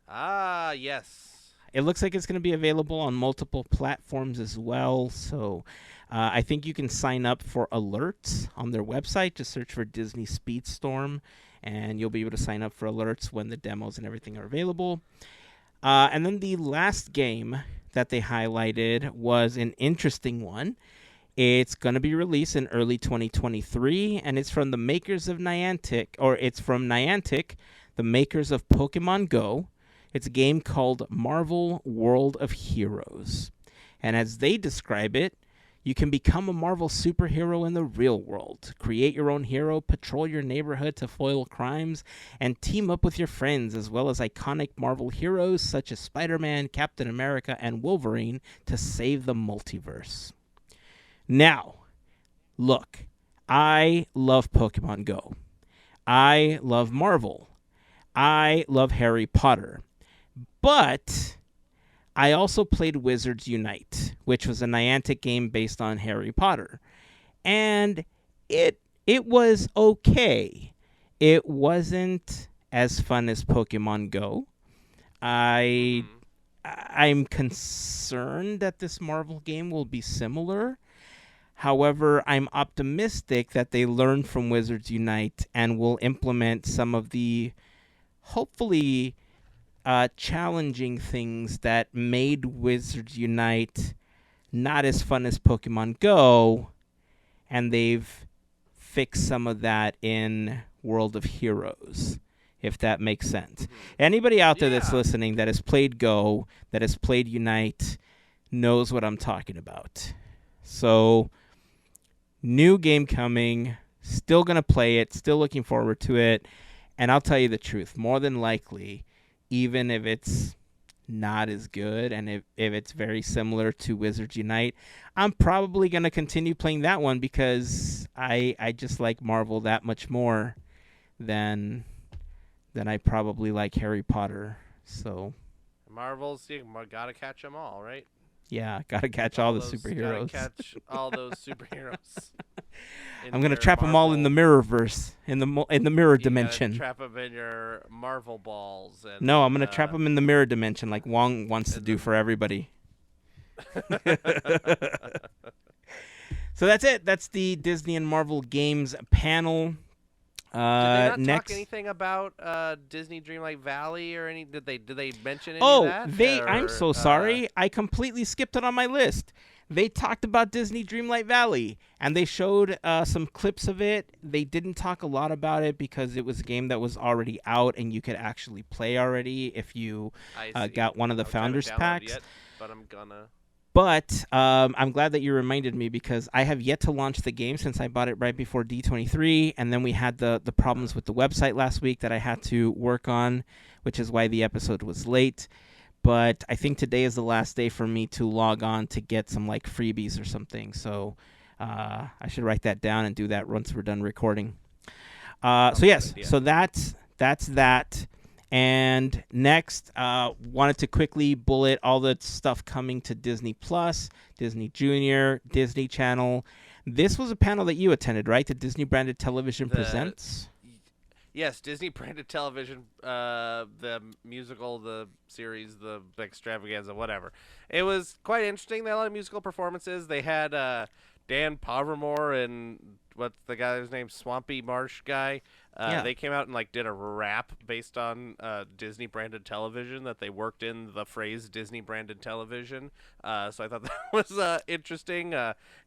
Ah, yes. It looks like it's going to be available on multiple platforms as well. So I think you can sign up for alerts on their website. Just search for Disney Speedstorm, and you'll be able to sign up for alerts when the demos and everything are available. And then the last game that they highlighted was an interesting one. It's going to be released in early 2023, and it's from the makers of Niantic, the makers of Pokemon Go. It's a game called Marvel World of Heroes. And as they describe it, you can become a Marvel superhero in the real world. Create your own hero, patrol your neighborhood to foil crimes, and team up with your friends, as well as iconic Marvel heroes such as Spider-Man, Captain America, and Wolverine to save the multiverse. Now, look, I love Pokemon Go. I love Marvel. I love Harry Potter. But I also played Wizards Unite, which was a Niantic game based on Harry Potter. And it was okay. It wasn't as fun as Pokemon Go. I'm concerned that this Marvel game will be similar. However, I'm optimistic that they learn from Wizards Unite and will implement some of the, hopefully, challenging things that made Wizards Unite not as fun as Pokemon Go, and they've fixed some of that in World of Heroes, if that makes sense. Anybody out there that's listening that has played Go, that has played Unite, knows what I'm talking about. So, new game coming, still going to play it, still looking forward to it, and I'll tell you the truth, more than likely, even if it's not as good and if it's very similar to Wizards Unite, I'm probably going to continue playing that one because I just like Marvel that much more than I probably like Harry Potter. So Marvel's, you gotta catch them all, right? Yeah, gotta catch all the superheroes. Gotta catch all those superheroes. I'm gonna trap them all in the Mirrorverse, in the mirror dimension. Trap them in your Marvel balls. And, no, I'm gonna trap them in the mirror dimension, like Wong wants to do for everybody. So that's it. That's the Disney and Marvel Games panel. Did they not talk anything about Disney Dreamlight Valley or any? Did they mention any of that? I'm so sorry. I completely skipped it on my list. They talked about Disney Dreamlight Valley, and they showed some clips of it. They didn't talk a lot about it because it was a game that was already out, and you could actually play already if you got one of the Founders Packs. Yet, but I'm gonna. But I'm glad that you reminded me because I have yet to launch the game since I bought it right before D23, and then we had the problems with the website last week that I had to work on, which is why the episode was late. But I think today is the last day for me to log on to get some like freebies or something. So I should write that down and do that once we're done recording. So yes, so that's that. And next, wanted to quickly bullet all the stuff coming to Disney Plus, Disney Junior, Disney Channel. This was a panel that you attended, right? The Disney Branded Television Presents. Yes, Disney branded television, the musical, the series, the extravaganza, whatever. It was quite interesting. They had a lot of musical performances. They had Dan Povermore and what's the guy's name, Swampy Marsh guy. They came out and did a rap based on Disney branded television that they worked in the phrase Disney branded television. So I thought that was interesting.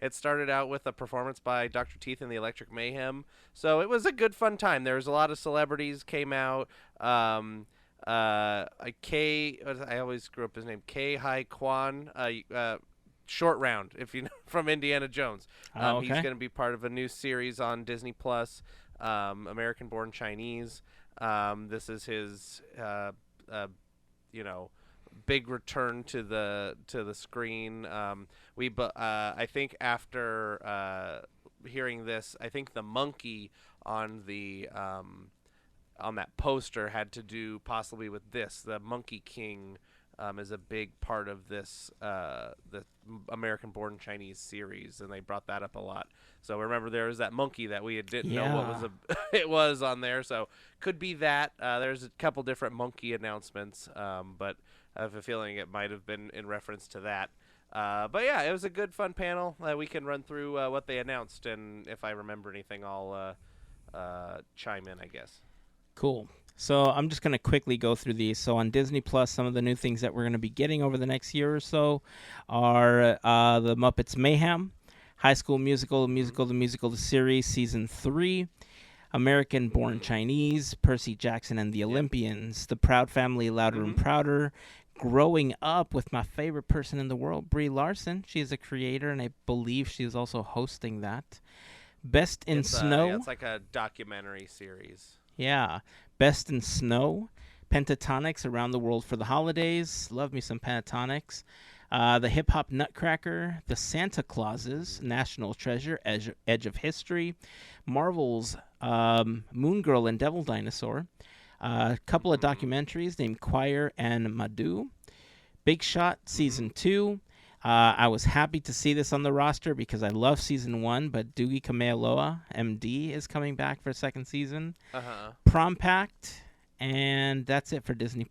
It started out with a performance by Dr. Teeth and the Electric Mayhem. So it was a good fun time. There was a lot of celebrities came out. I always screw up his name. Hai Kwan. Short Round, if you know, from Indiana Jones. He's going to be part of a new series on Disney Plus, American Born Chinese. This is his, big return to the screen. I think after hearing this, I think the monkey on that poster had to do possibly with this. The Monkey King is a big part of this the American Born Chinese series, and they brought that up a lot. So remember, there was that monkey that we didn't know what it was on there. So could be that. There's a couple different monkey announcements, but I have a feeling it might have been in reference to that. But yeah, it was a good, fun panel. We can run through what they announced, and if I remember anything, I'll chime in, I guess. Cool. So I'm just going to quickly go through these. So on Disney Plus, some of the new things that we're going to be getting over the next year or so are the Muppets Mayhem, High School Musical, the Series, Season 3, American Born Chinese, Percy Jackson and the Olympians, The Proud Family, Louder and Prouder, Growing Up with my favorite person in the world, Brie Larson. She is a creator, and I believe she is also hosting that. Best in Snow. It's like a documentary series. Yeah. Best in Snow, Pentatonics, Around the World for the Holidays. Love me some Pentatonics. The Hip Hop Nutcracker, The Santa Clauses, National Treasure, Edge of History, Marvel's Moon Girl and Devil Dinosaur, a couple of documentaries named Choir and Madhu, Big Shot Season 2. I was happy to see this on the roster because I love Season 1, but Doogie Kamealoha, MD, is coming back for a second season. Prom Pact, and that's it for Disney+.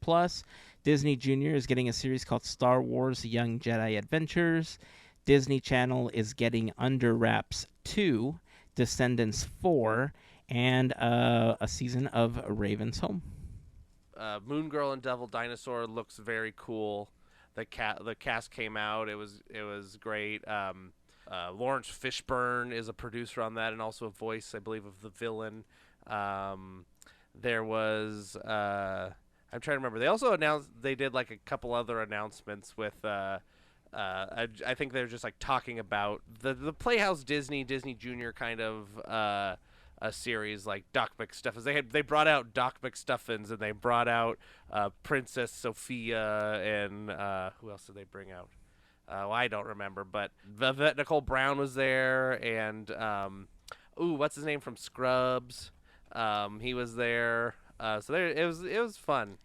Disney Junior is getting a series called Star Wars Young Jedi Adventures. Disney Channel is getting Under Wraps 2, Descendants 4, and a season of Raven's Home. Moon Girl and Devil Dinosaur looks very cool. The cast came out. It was great. Lawrence Fishburne is a producer on that and also a voice, I believe, of the villain. There was I'm trying to remember. They also announced they did like a couple other announcements with I think they're just like talking about the Playhouse Disney Junior kind of a series like Doc McStuffins. They brought out Doc McStuffins, and they brought out Princess Sophia, and who else did they bring out? I don't remember, but Vivette Nicole Brown was there, and what's his name from Scrubs? He was there. So there it was fun.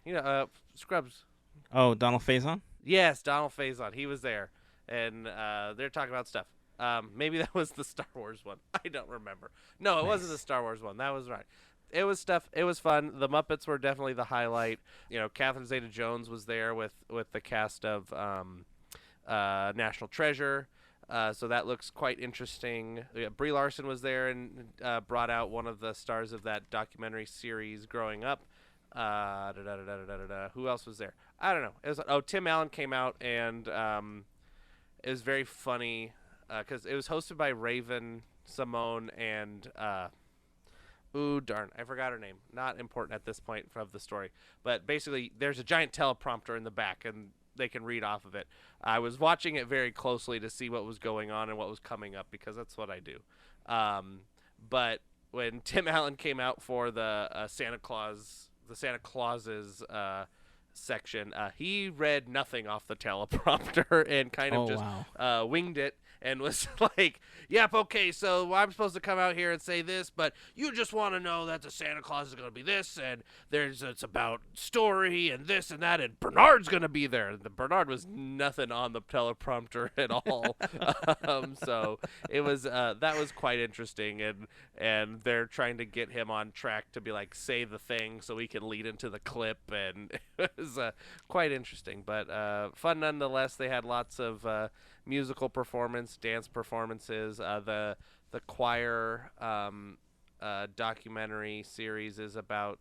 Scrubs. Oh, Donald Faison? Yes, Donald Faison. He was there, and they're talking about stuff. Maybe that was the Star Wars one. I don't remember. No, it wasn't the Star Wars one. That was right. It was stuff. It was fun. The Muppets were definitely the highlight. Catherine Zeta-Jones was there with the cast of National Treasure. So that looks quite interesting. Brie Larson was there and brought out one of the stars of that documentary series Growing Up. Who else was there? I don't know. It was Tim Allen came out, and it was very funny because it was hosted by Raven Simone and darn, I forgot her name. Not important at this point of the story, but basically there's a giant teleprompter in the back and they can read off of it. I was watching it very closely to see what was going on and what was coming up because that's what I do. But when Tim Allen came out for the Santa Clauses section, he read nothing off the teleprompter and kind of winged it. and was like, "Yep, okay, so I'm supposed to come out here and say this, but you just want to know that the Santa Claus is going to be this, and it's about story and this and that, and Bernard's going to be there." And the Bernard was nothing on the teleprompter at all. So it was that was quite interesting, and they're trying to get him on track to be like, say the thing so we can lead into the clip, and it was quite interesting, but fun nonetheless. They had lots of musical performance, dance performances. The choir documentary series is about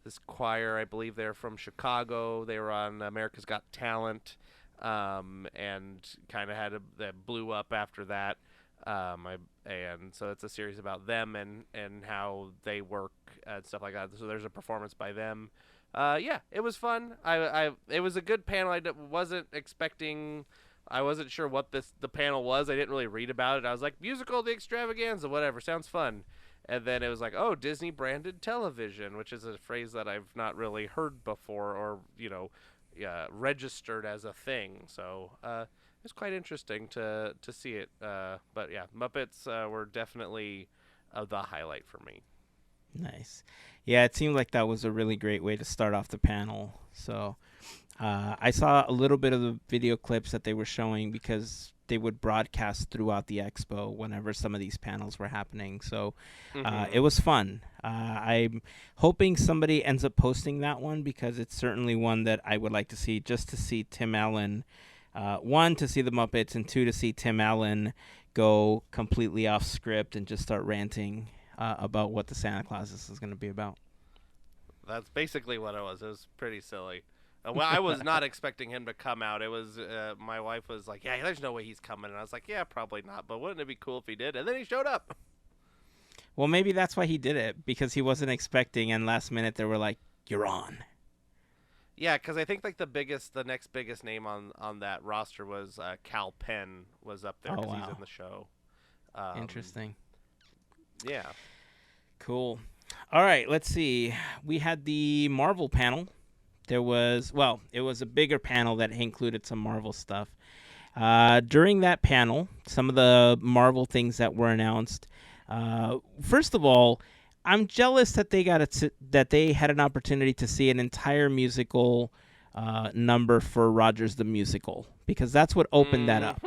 this choir. I believe they're from Chicago. They were on America's Got Talent, and kind of that blew up after that. And so it's a series about them and how they work and stuff like that. So there's a performance by them. Yeah, it was fun. It was a good panel. Wasn't expecting. I wasn't sure what the panel was. I didn't really read about it. I was like, musical, the extravaganza, whatever. Sounds fun. And then it was like, oh, Disney branded television, which is a phrase that I've not really heard before, or registered as a thing. So it was quite interesting to see it. But yeah, Muppets were definitely the highlight for me. Nice. Yeah, it seemed like that was a really great way to start off the panel. So I saw a little bit of the video clips that they were showing because they would broadcast throughout the expo whenever some of these panels were happening. So it was fun. I'm hoping somebody ends up posting that one because it's certainly one that I would like to see, just to see Tim Allen. One, to see the Muppets, and two, to see Tim Allen go completely off script and just start ranting about what the Santa Claus is going to be about. That's basically what it was. It was pretty silly. Well, I was not expecting him to come out. It was my wife was like, "Yeah, there's no way he's coming," and I was like, "Yeah, probably not. But wouldn't it be cool if he did?" And then he showed up. Well, maybe that's why he did it, because he wasn't expecting, and last minute they were like, "You're on." Yeah, because I think like the next biggest name on that roster was Cal Penn was up there because he's in the show. Interesting. Yeah. Cool. All right, let's see. We had the Marvel panel. It was a bigger panel that included some Marvel stuff. During that panel, some of the Marvel things that were announced. First of all, I'm jealous that they had an opportunity to see an entire musical number for Rogers the Musical, because that's what opened that up.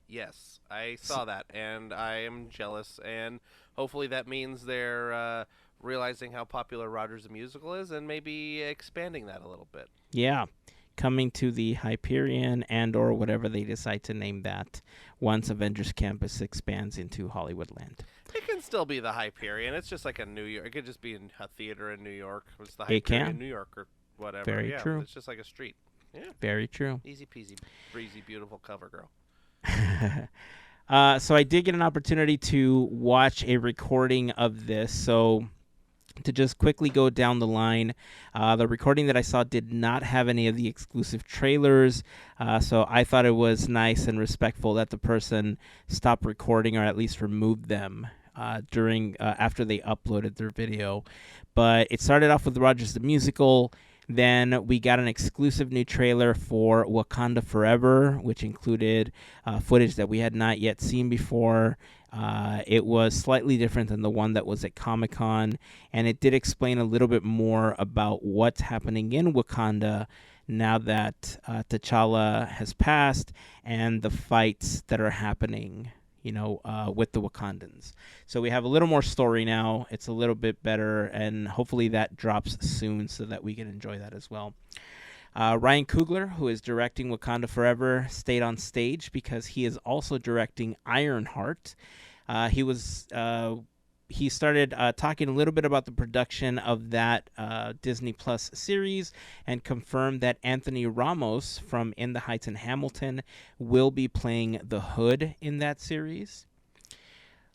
Yes, I saw that, and I am jealous, and hopefully that means they're realizing how popular Rogers the Musical is and maybe expanding that a little bit. Yeah, coming to the Hyperion and or whatever they decide to name that once Avengers Campus expands into Hollywoodland. It can still be the Hyperion. It's just like a New York. It could just be in a theater in New York. It's the Hyperion New York or whatever. Very true. It's just like a street. Yeah. Very true. Easy peasy, breezy, beautiful cover girl. So I did get an opportunity to watch a recording of this. So to just quickly go down the line, the recording that I saw did not have any of the exclusive trailers. So I thought it was nice and respectful that the person stopped recording, or at least removed them after they uploaded their video. But it started off with Rogers the Musical. Then we got an exclusive new trailer for Wakanda Forever, which included footage that we had not yet seen before. It was slightly different than the one that was at Comic-Con, and it did explain a little bit more about what's happening in Wakanda now that T'Challa has passed, and the fights that are happening, with the Wakandans. So we have a little more story now. It's a little bit better, and hopefully that drops soon so that we can enjoy that as well. Ryan Coogler, who is directing Wakanda Forever, stayed on stage because he is also directing Ironheart. He started talking a little bit about the production of that Disney Plus series, and confirmed that Anthony Ramos from In the Heights and Hamilton will be playing the Hood in that series.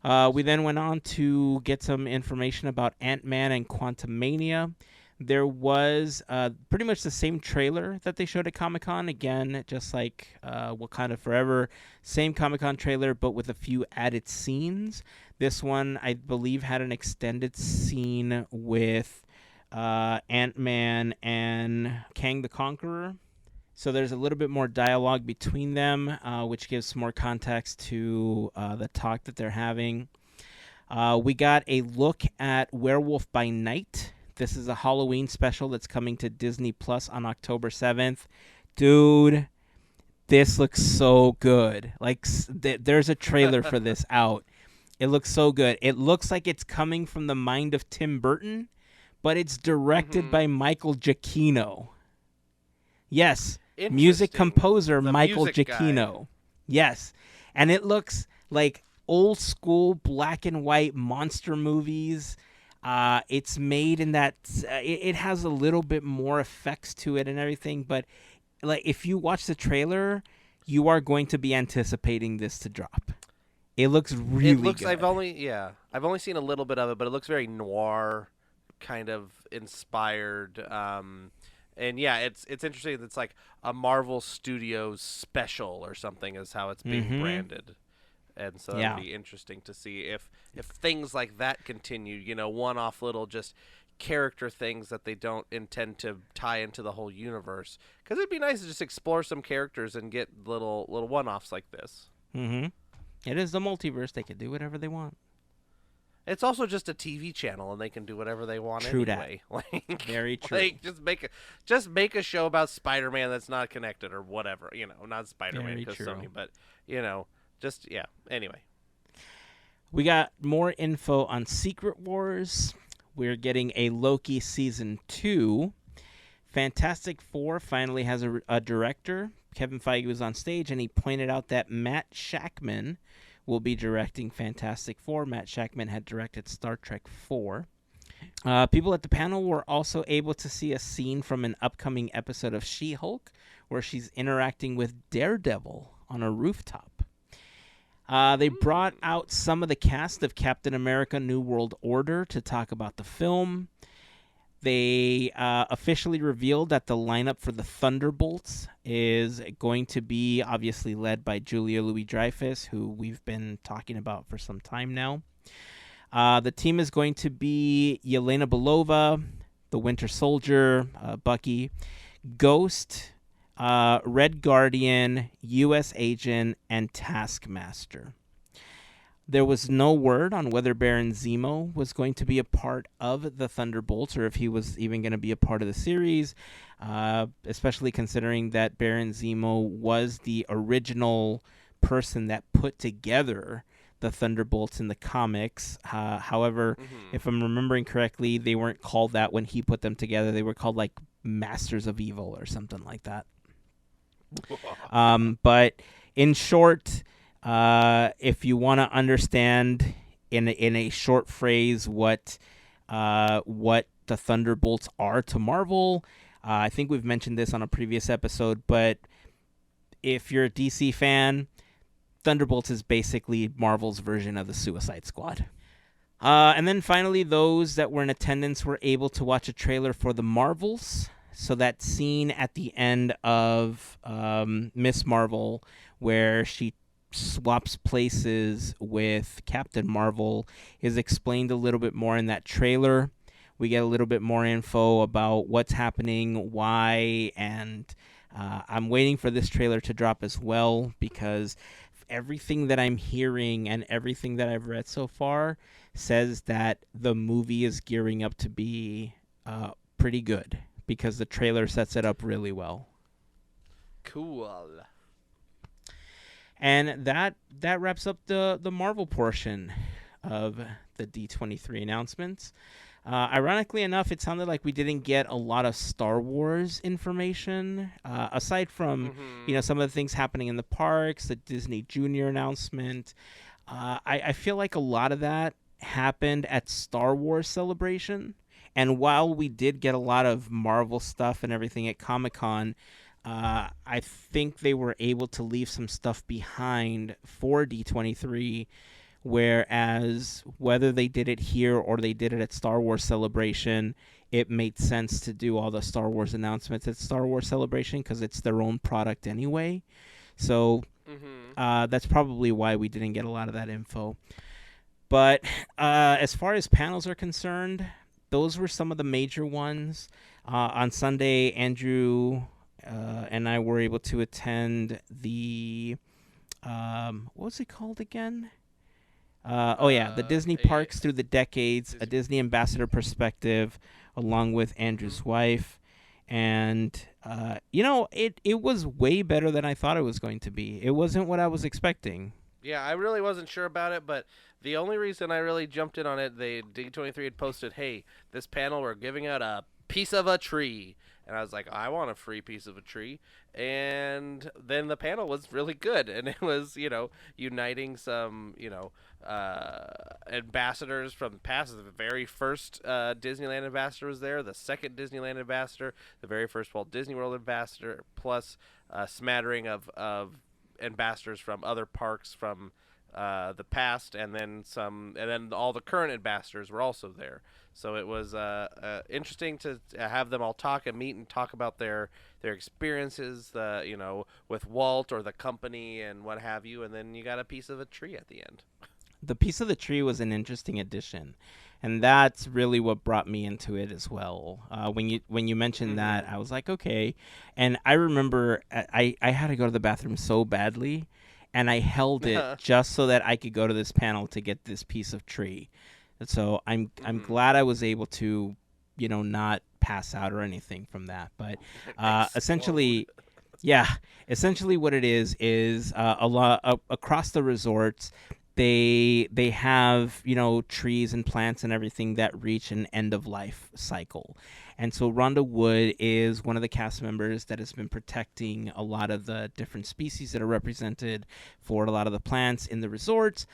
We then went on to get some information about Ant-Man and Quantumania. There was pretty much the same trailer that they showed at Comic-Con. Again, just like Wakanda Forever, same Comic-Con trailer, but with a few added scenes. This one, I believe, had an extended scene with Ant-Man and Kang the Conqueror. So there's a little bit more dialogue between them, which gives some more context to the talk that they're having. We got a look at Werewolf by Night. This is a Halloween special that's coming to Disney Plus on October 7th. Dude, this looks so good. Like, there's a trailer for this out. It looks so good. It looks like it's coming from the mind of Tim Burton, but it's directed by Michael Giacchino. Yes, music composer Michael Giacchino. Guy. Yes, and it looks like old school black and white monster movies. It's made in that it has a little bit more effects to it and everything, but like if you watch the trailer, you are going to be anticipating this to drop. It looks really good. I've only seen a little bit of it, but it looks very noir, kind of inspired. And yeah, it's interesting. It's like a Marvel Studios special or something is how it's being branded. And so it'll be interesting to see if things like that continue, you know, one-off little just character things that they don't intend to tie into the whole universe. Because it'd be nice to just explore some characters and get little one-offs like this. Mm-hmm. It is the multiverse. They can do whatever they want. It's also just a TV channel, and they can do whatever they want anyway. Like, very true. Like, just make a show about Spider-Man that's not connected or whatever. You know, not Spider-Man because Sony, but you know, just Anyway, we got more info on Secret Wars. We're getting a Loki season 2. Fantastic Four finally has a director. Kevin Feige was on stage, and he pointed out that Matt Shakman will be directing Fantastic Four. Matt Shakman had directed Star Trek 4. People at the panel were also able to see a scene from an upcoming episode of She-Hulk where she's interacting with Daredevil on a rooftop. They brought out some of the cast of Captain America New World Order to talk about the film. They officially revealed that the lineup for the Thunderbolts is going to be obviously led by Julia Louis-Dreyfus, who we've been talking about for some time now. The team is going to be Yelena Belova, the Winter Soldier, Bucky, Ghost, Red Guardian, U.S. Agent, and Taskmaster. There was no word on whether Baron Zemo was going to be a part of the Thunderbolts or if he was even going to be a part of the series, especially considering that Baron Zemo was the original person that put together the Thunderbolts in the comics. However, if I'm remembering correctly, they weren't called that when he put them together. They were called like Masters of Evil or something like that. But in short, if you want to understand in a short phrase what the Thunderbolts are to Marvel, I think we've mentioned this on a previous episode, but if you're a DC fan, Thunderbolts is basically Marvel's version of the Suicide Squad. And then finally, those that were in attendance were able to watch a trailer for The Marvels. So that scene at the end of Miss Marvel where she swaps places with Captain Marvel is explained a little bit more in that trailer. We get a little bit more info about what's happening, why, and I'm waiting for this trailer to drop as well because everything that I'm hearing and everything that I've read so far says that the movie is gearing up to be pretty good because the trailer sets it up really well. Cool. And that wraps up the Marvel portion of the D23 announcements. Ironically enough, it sounded like we didn't get a lot of Star Wars information, aside from some of the things happening in the parks, the Disney Junior announcement. I feel like a lot of that happened at Star Wars Celebration. And while we did get a lot of Marvel stuff and everything at Comic-Con, I think they were able to leave some stuff behind for D23, whereas whether they did it here or they did it at Star Wars Celebration, it made sense to do all the Star Wars announcements at Star Wars Celebration because it's their own product anyway. So that's probably why we didn't get a lot of that info. But as far as panels are concerned, those were some of the major ones. On Sunday, Andrew and I were able to attend the what was it called again? The Disney Parks Through the Decades, a Disney Ambassador Perspective, along with Andrew's wife. And, it was way better than I thought it was going to be. It wasn't what I was expecting. Yeah, I really wasn't sure about it, but the only reason I really jumped in on it, D23 had posted, hey, this panel, we're giving out a piece of a tree. And I was like, I want a free piece of a tree. And then the panel was really good. And it was, uniting some, ambassadors from the past. The very first Disneyland ambassador was there. The second Disneyland ambassador. The very first Walt Disney World ambassador. Plus a smattering of ambassadors from other parks from the past. And then all the current ambassadors were also there. So it was interesting to have them all talk and meet and talk about their experiences, with Walt or the company and what have you. And then you got a piece of a tree at the end. The piece of the tree was an interesting addition, and that's really what brought me into it as well. When you mentioned that, I was like, okay. And I remember I had to go to the bathroom so badly, and I held it just so that I could go to this panel to get this piece of tree. And so I'm glad I was able to, not pass out or anything from that. But essentially what it is a lot across the resorts. They have, trees and plants and everything that reach an end of life cycle. And so Rhonda Wood is one of the cast members that has been protecting a lot of the different species that are represented for a lot of the plants in the resorts.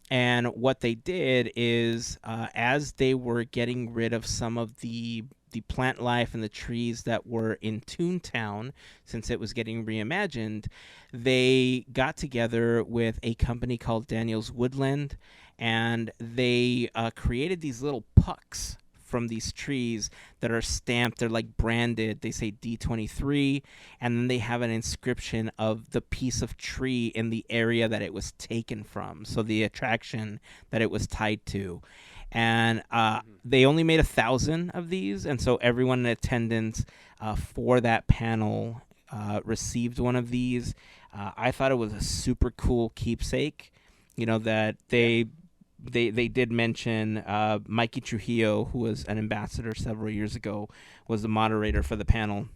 And what they did is, as they were getting rid of some of the plant life and the trees that were in Toontown, since it was getting reimagined, they got together with a company called Daniel's Woodland, and they created these little pucks from these trees that are stamped. They're like branded. They say D23, and then they have an inscription of the piece of tree in the area that it was taken from, so the attraction that it was tied to. And they only made 1,000 of these, and so everyone in attendance for that panel received one of these. I thought it was a super cool keepsake, that they did mention Mikey Trujillo, who was an ambassador several years ago, was the moderator for the panel.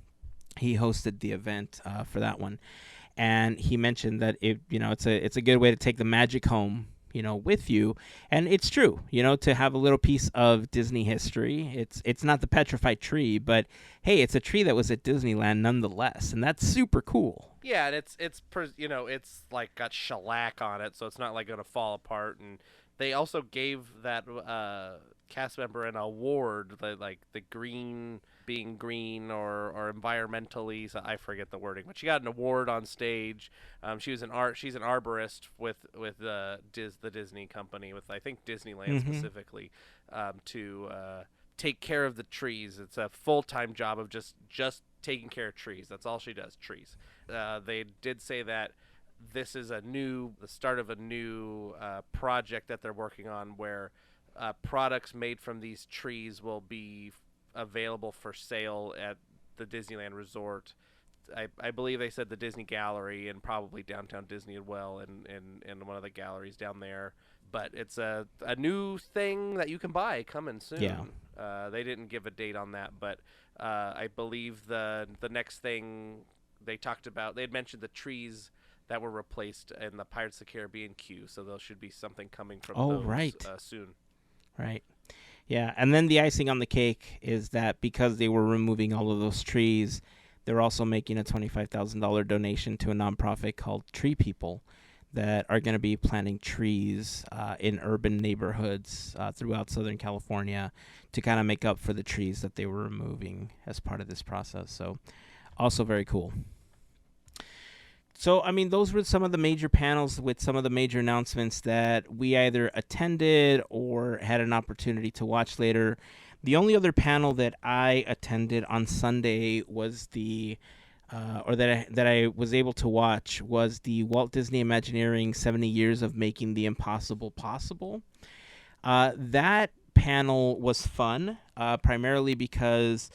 He hosted the event for that one, and he mentioned that it's a good way to take the magic home, with you. And it's true, to have a little piece of Disney history. It's not the petrified tree, but hey, it's a tree that was at Disneyland nonetheless, and that's super cool. Yeah, and it's like got shellac on it, so it's not like going to fall apart. And they also gave that cast member an award, like the green being green or environmentally, so I forget the wording, but she got an award on stage. She's an arborist with the Disney company, with I think Disneyland specifically, to take care of the trees. It's a full-time job of just taking care of trees. That's all she does, trees. They did say that this is the start of a new project that they're working on, where products made from these trees will be available for sale at the Disneyland Resort. I believe they said the Disney Gallery, and probably Downtown Disney as well, and one of the galleries down there. But it's a new thing that you can buy coming soon. Yeah. They didn't give a date on that, but I believe the next thing they talked about, they had mentioned the trees that were replaced in the Pirates of the Caribbean queue, so there should be something coming from those soon. Right. Yeah, and then the icing on the cake is that because they were removing all of those trees, they're also making a $25,000 donation to a nonprofit called Tree People that are going to be planting trees in urban neighborhoods throughout Southern California to kind of make up for the trees that they were removing as part of this process. So also very cool. So, those were some of the major panels with some of the major announcements that we either attended or had an opportunity to watch later. The only other panel that I attended on Sunday was that I was able to watch was the Walt Disney Imagineering 70 Years of Making the Impossible Possible. That panel was fun, primarily because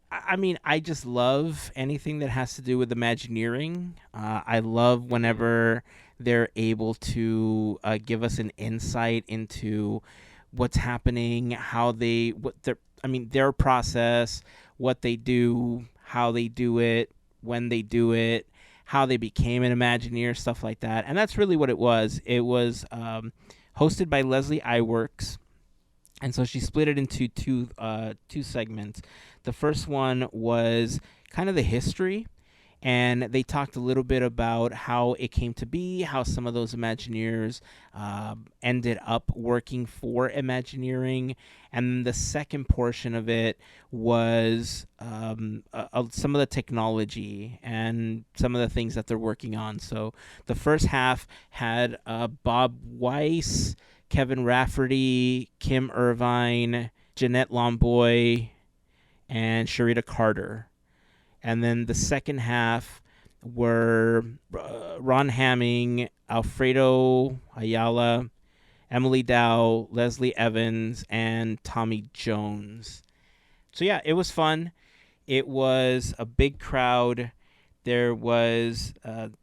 I mean, I just love anything that has to do with Imagineering. I love whenever they're able to give us an insight into what's happening, their process, what they do, how they do it, when they do it, how they became an Imagineer, stuff like that. And that's really what it was. It was hosted by Leslie Iwerks. And so she split it into two segments. The first one was kind of the history, and they talked a little bit about how it came to be, how some of those Imagineers ended up working for Imagineering. And the second portion of it was some of the technology and some of the things that they're working on. So the first half had Bob Weiss, Kevin Rafferty, Kim Irvine, Jeanette Lomboy, and Sharita Carter. And then the second half were Ron Hamming, Alfredo Ayala, Emily Dow, Leslie Evans, and Tommy Jones. So yeah, it was fun. It was a big crowd. There was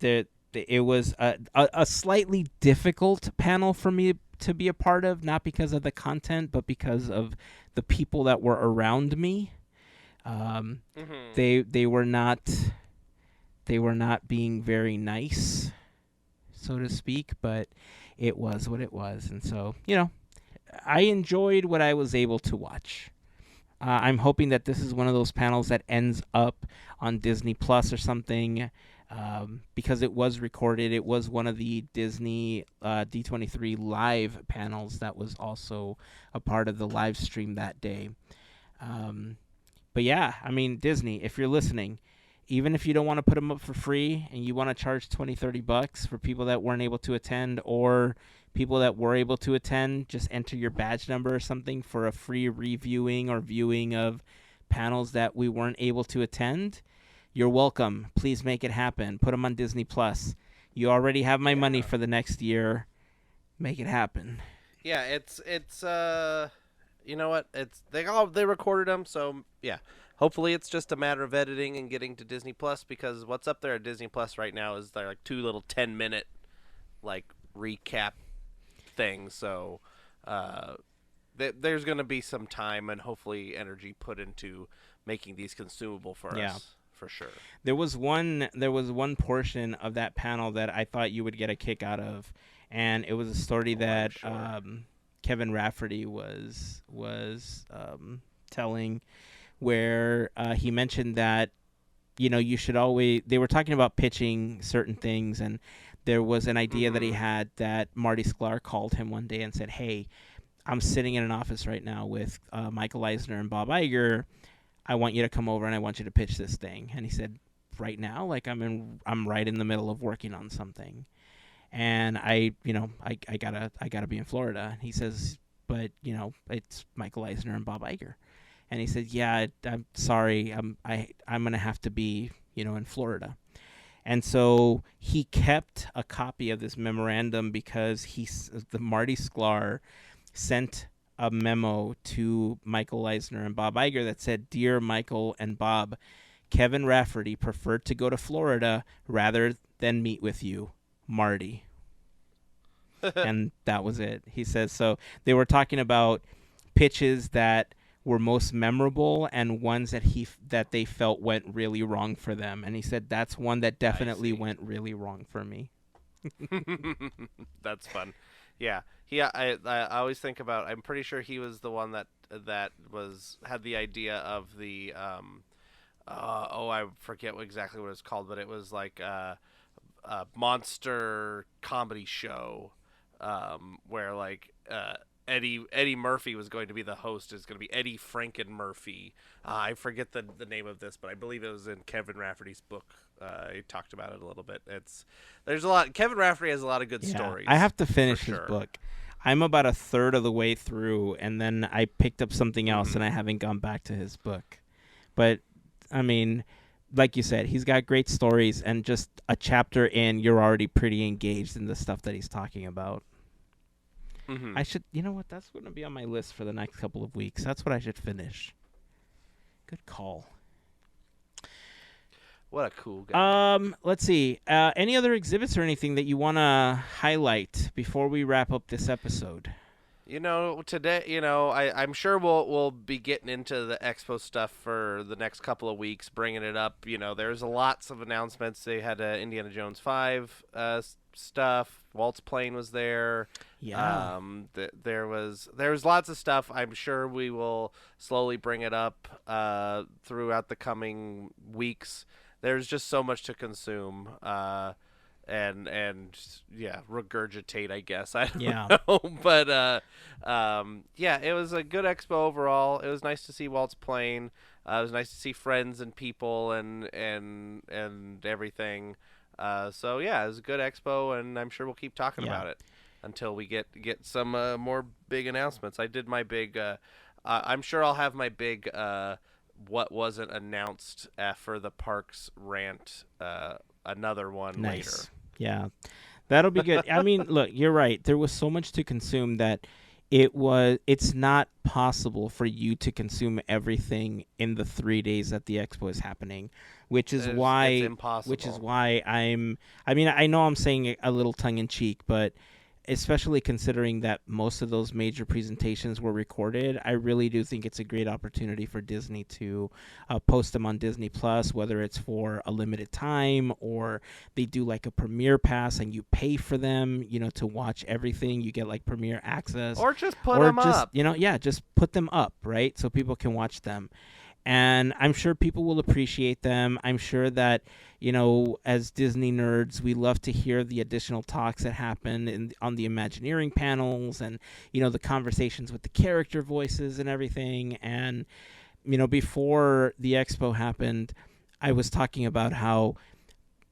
it was a slightly difficult panel for me to be a part of, not because of the content, but because of the people that were around me. They were not being very nice, so to speak, but it was what it was. And so, I enjoyed what I was able to watch. I'm hoping that this is one of those panels that ends up on Disney Plus or something, because it was recorded. It was one of the Disney D23 live panels that was also a part of the live stream that day. But yeah, I mean, Disney, if you're listening, even if you don't want to put them up for free and you want to charge $20-$30 for people that weren't able to attend, or people that were able to attend, just enter your badge number or something for a free reviewing or viewing of panels that we weren't able to attend. You're welcome. Please make it happen. Put them on Disney Plus. You already have my money for the next year. Make it happen. Yeah, it's you know what? They recorded them, so yeah. Hopefully, it's just a matter of editing and getting to Disney Plus, because what's up there at Disney Plus right now is they're like 2 little 10-minute recap things. So there's going to be some time and hopefully energy put into making these consumable for us. For sure. There was one portion of that panel that I thought you would get a kick out of, and it was a story that Kevin Rafferty was telling, where he mentioned that you should always. They were talking about pitching certain things, and there was an idea that he had that Marty Sklar called him one day and said, "Hey, I'm sitting in an office right now with Michael Eisner and Bob Iger. I want you to come over and I want you to pitch this thing." And he said, "Right now, I'm right in the middle of working on something, and I gotta be in Florida." And he says, "But it's Michael Eisner and Bob Iger." And he said, "Yeah, I'm sorry, I'm gonna have to be in Florida." And so he kept a copy of this memorandum, because the Marty Sklar sent a memo to Michael Eisner and Bob Iger that said, "Dear Michael and Bob, Kevin Rafferty preferred to go to Florida rather than meet with you, Marty." And that was it. He says, so they were talking about pitches that were most memorable and ones that they felt went really wrong for them. And he said, that's one that definitely went really wrong for me. That's fun. Yeah. I always think about, I'm pretty sure he was the one that had the idea of the I forget exactly what it's called, but it was like a monster comedy show where Eddie Murphy was going to be the host. It's going to be Eddie Franken Murphy. I forget the name of this, but I believe it was in Kevin Rafferty's book. He talked about it a little bit. There's a lot. Kevin Rafferty has a lot of good stories. I have to finish his book. I'm about a third of the way through, and then I picked up something else, and I haven't gone back to his book. But I mean, like you said, he's got great stories, and just a chapter in, you're already pretty engaged in the stuff that he's talking about. I should, that's going to be on my list for the next couple of weeks. That's what I should finish. Good call. What a cool guy. Let's see. Any other exhibits or anything that you want to highlight before we wrap up this episode? Today, I'm sure we'll be getting into the expo stuff for the next couple of weeks, bringing it up. There's lots of announcements. They had Indiana Jones 5 stuff. Walt's plane was there. Yeah. There was lots of stuff. I'm sure we will slowly bring it up throughout the coming weeks. There's just so much to consume. And yeah, regurgitate, I guess. I don't know. But yeah, it was a good expo overall. It was nice to see Walt's plane. It was nice to see friends and people and everything. So yeah, it was a good expo, and I'm sure we'll keep talking about it until we get some more big announcements. I did my big. I'm sure I'll have my big what wasn't announced for the parks rant. Another one later. Yeah, that'll be good. I mean, look, you're right. There was so much to consume that it's not possible for you to consume everything in the 3 days that the expo is happening, which is why it's impossible. Which is why I know I'm saying it a little tongue in cheek, but especially considering that most of those major presentations were recorded, I really do think it's a great opportunity for Disney to post them on Disney Plus, whether it's for a limited time or they do like a premiere pass and you pay for them, to watch everything. You get like premiere access. Or just put them up. Just put them up, right? So people can watch them. And I'm sure people will appreciate them. I'm sure that, as Disney nerds, we love to hear the additional talks that happen on the Imagineering panels and, the conversations with the character voices and everything. And, before the expo happened, I was talking about how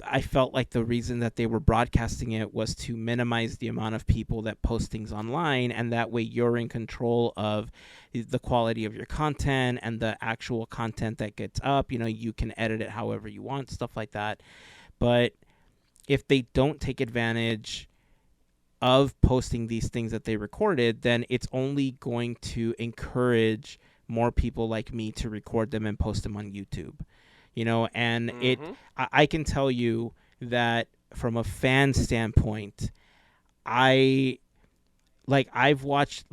I felt like the reason that they were broadcasting it was to minimize the amount of people that post things online, and that way you're in control of the quality of your content and the actual content that gets up. You can edit it however you want, stuff like that. But if they don't take advantage of posting these things that they recorded, then it's only going to encourage more people like me to record them and post them on YouTube. And I can tell you that from a fan standpoint, I've watched,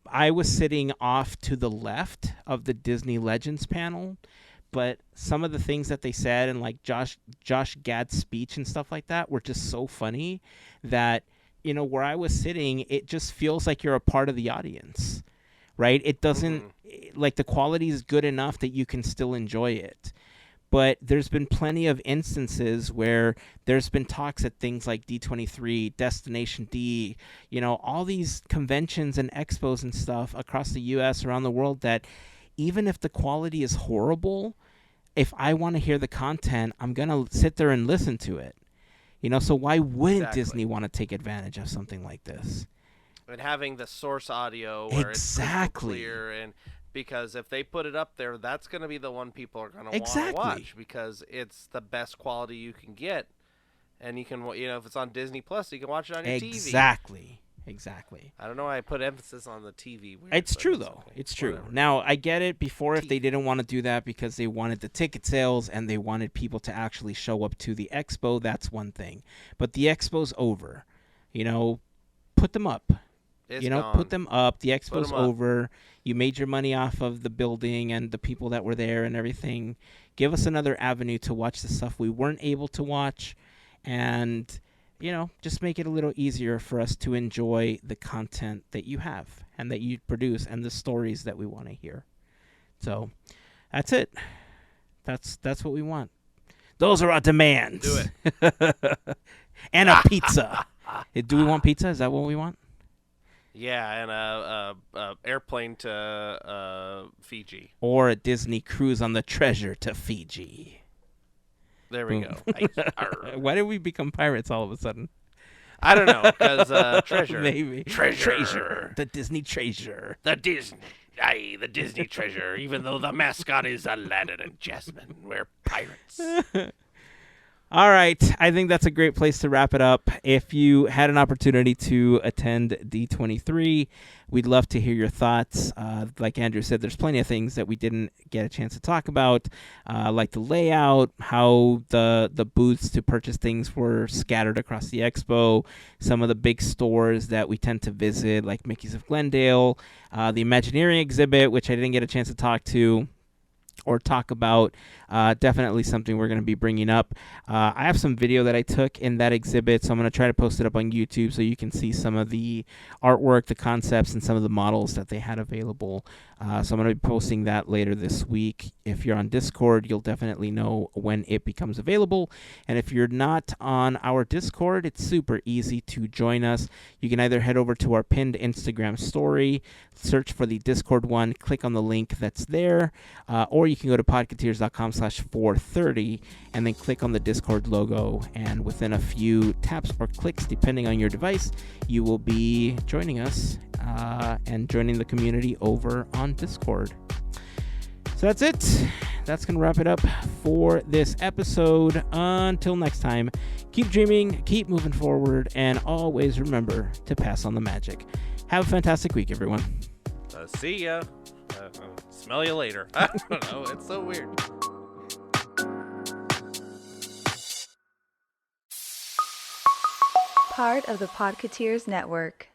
I was sitting off to the left of the Disney Legends panel, but some of the things that they said and like Josh Gad's speech and stuff like that were just so funny that, where I was sitting, it just feels like you're a part of the audience, right? It doesn't, like, the quality is good enough that you can still enjoy it. But there's been plenty of instances where there's been talks at things like D23, Destination D, all these conventions and expos and stuff across the U.S., around the world, that even if the quality is horrible, if I want to hear the content, I'm going to sit there and listen to it. So why wouldn't Disney want to take advantage of something like this? And having the source audio where it's clear and... Because if they put it up there, that's going to be the one people are going to want to watch because it's the best quality you can get. And you can, if it's on Disney Plus, you can watch it on your TV. Exactly. I don't know why I put emphasis on the TV. It's true, though. Okay. It's true. Whatever. Now, I get it before if they didn't want to do that because they wanted the ticket sales and they wanted people to actually show up to the expo, that's one thing. But the expo's over. Put them up. It's gone. Put them up. The expo's over. You made your money off of the building and the people that were there and everything. Give us another avenue to watch the stuff we weren't able to watch, and just make it a little easier for us to enjoy the content that you have and that you produce and the stories that we want to hear. So that's it. That's what we want. Those are our demands. Do it. And a pizza. Do we want pizza? Is that what we want? Yeah, and a airplane to Fiji. Or a Disney cruise on the Treasure to Fiji. There we go. Why did we become pirates all of a sudden? I don't know, because treasure. Maybe. Treasure. The Disney treasure. The Disney treasure. Even though the mascot is Aladdin and Jasmine, we're pirates. All right. I think that's a great place to wrap it up. If you had an opportunity to attend D23, we'd love to hear your thoughts. Like Andrew said, there's plenty of things that we didn't get a chance to talk about, like the layout, how the booths to purchase things were scattered across the expo, some of the big stores that we tend to visit, like Mickey's of Glendale, the Imagineering exhibit, which I didn't get a chance to talk to or talk about. Definitely something we're going to be bringing up. I have some video that I took in that exhibit, so I'm going to try to post it up on YouTube so you can see some of the artwork, the concepts, and some of the models that they had available. So I'm going to be posting that later this week. If you're on Discord, you'll definitely know when it becomes available. And if you're not on our Discord, it's super easy to join us. You can either head over to our pinned Instagram story, search for the Discord one, click on the link that's there, or you can go to podketeers.com/430 and then click on the Discord logo, and within a few taps or clicks, depending on your device, you will be joining us and joining the community over on Discord. So that's it. That's going to wrap it up for this episode. Until next time, keep dreaming, keep moving forward, and always remember to pass on the magic. Have a fantastic week, everyone. See ya. Smell you later. I don't know. It's so weird. Part of the Podketeers Network.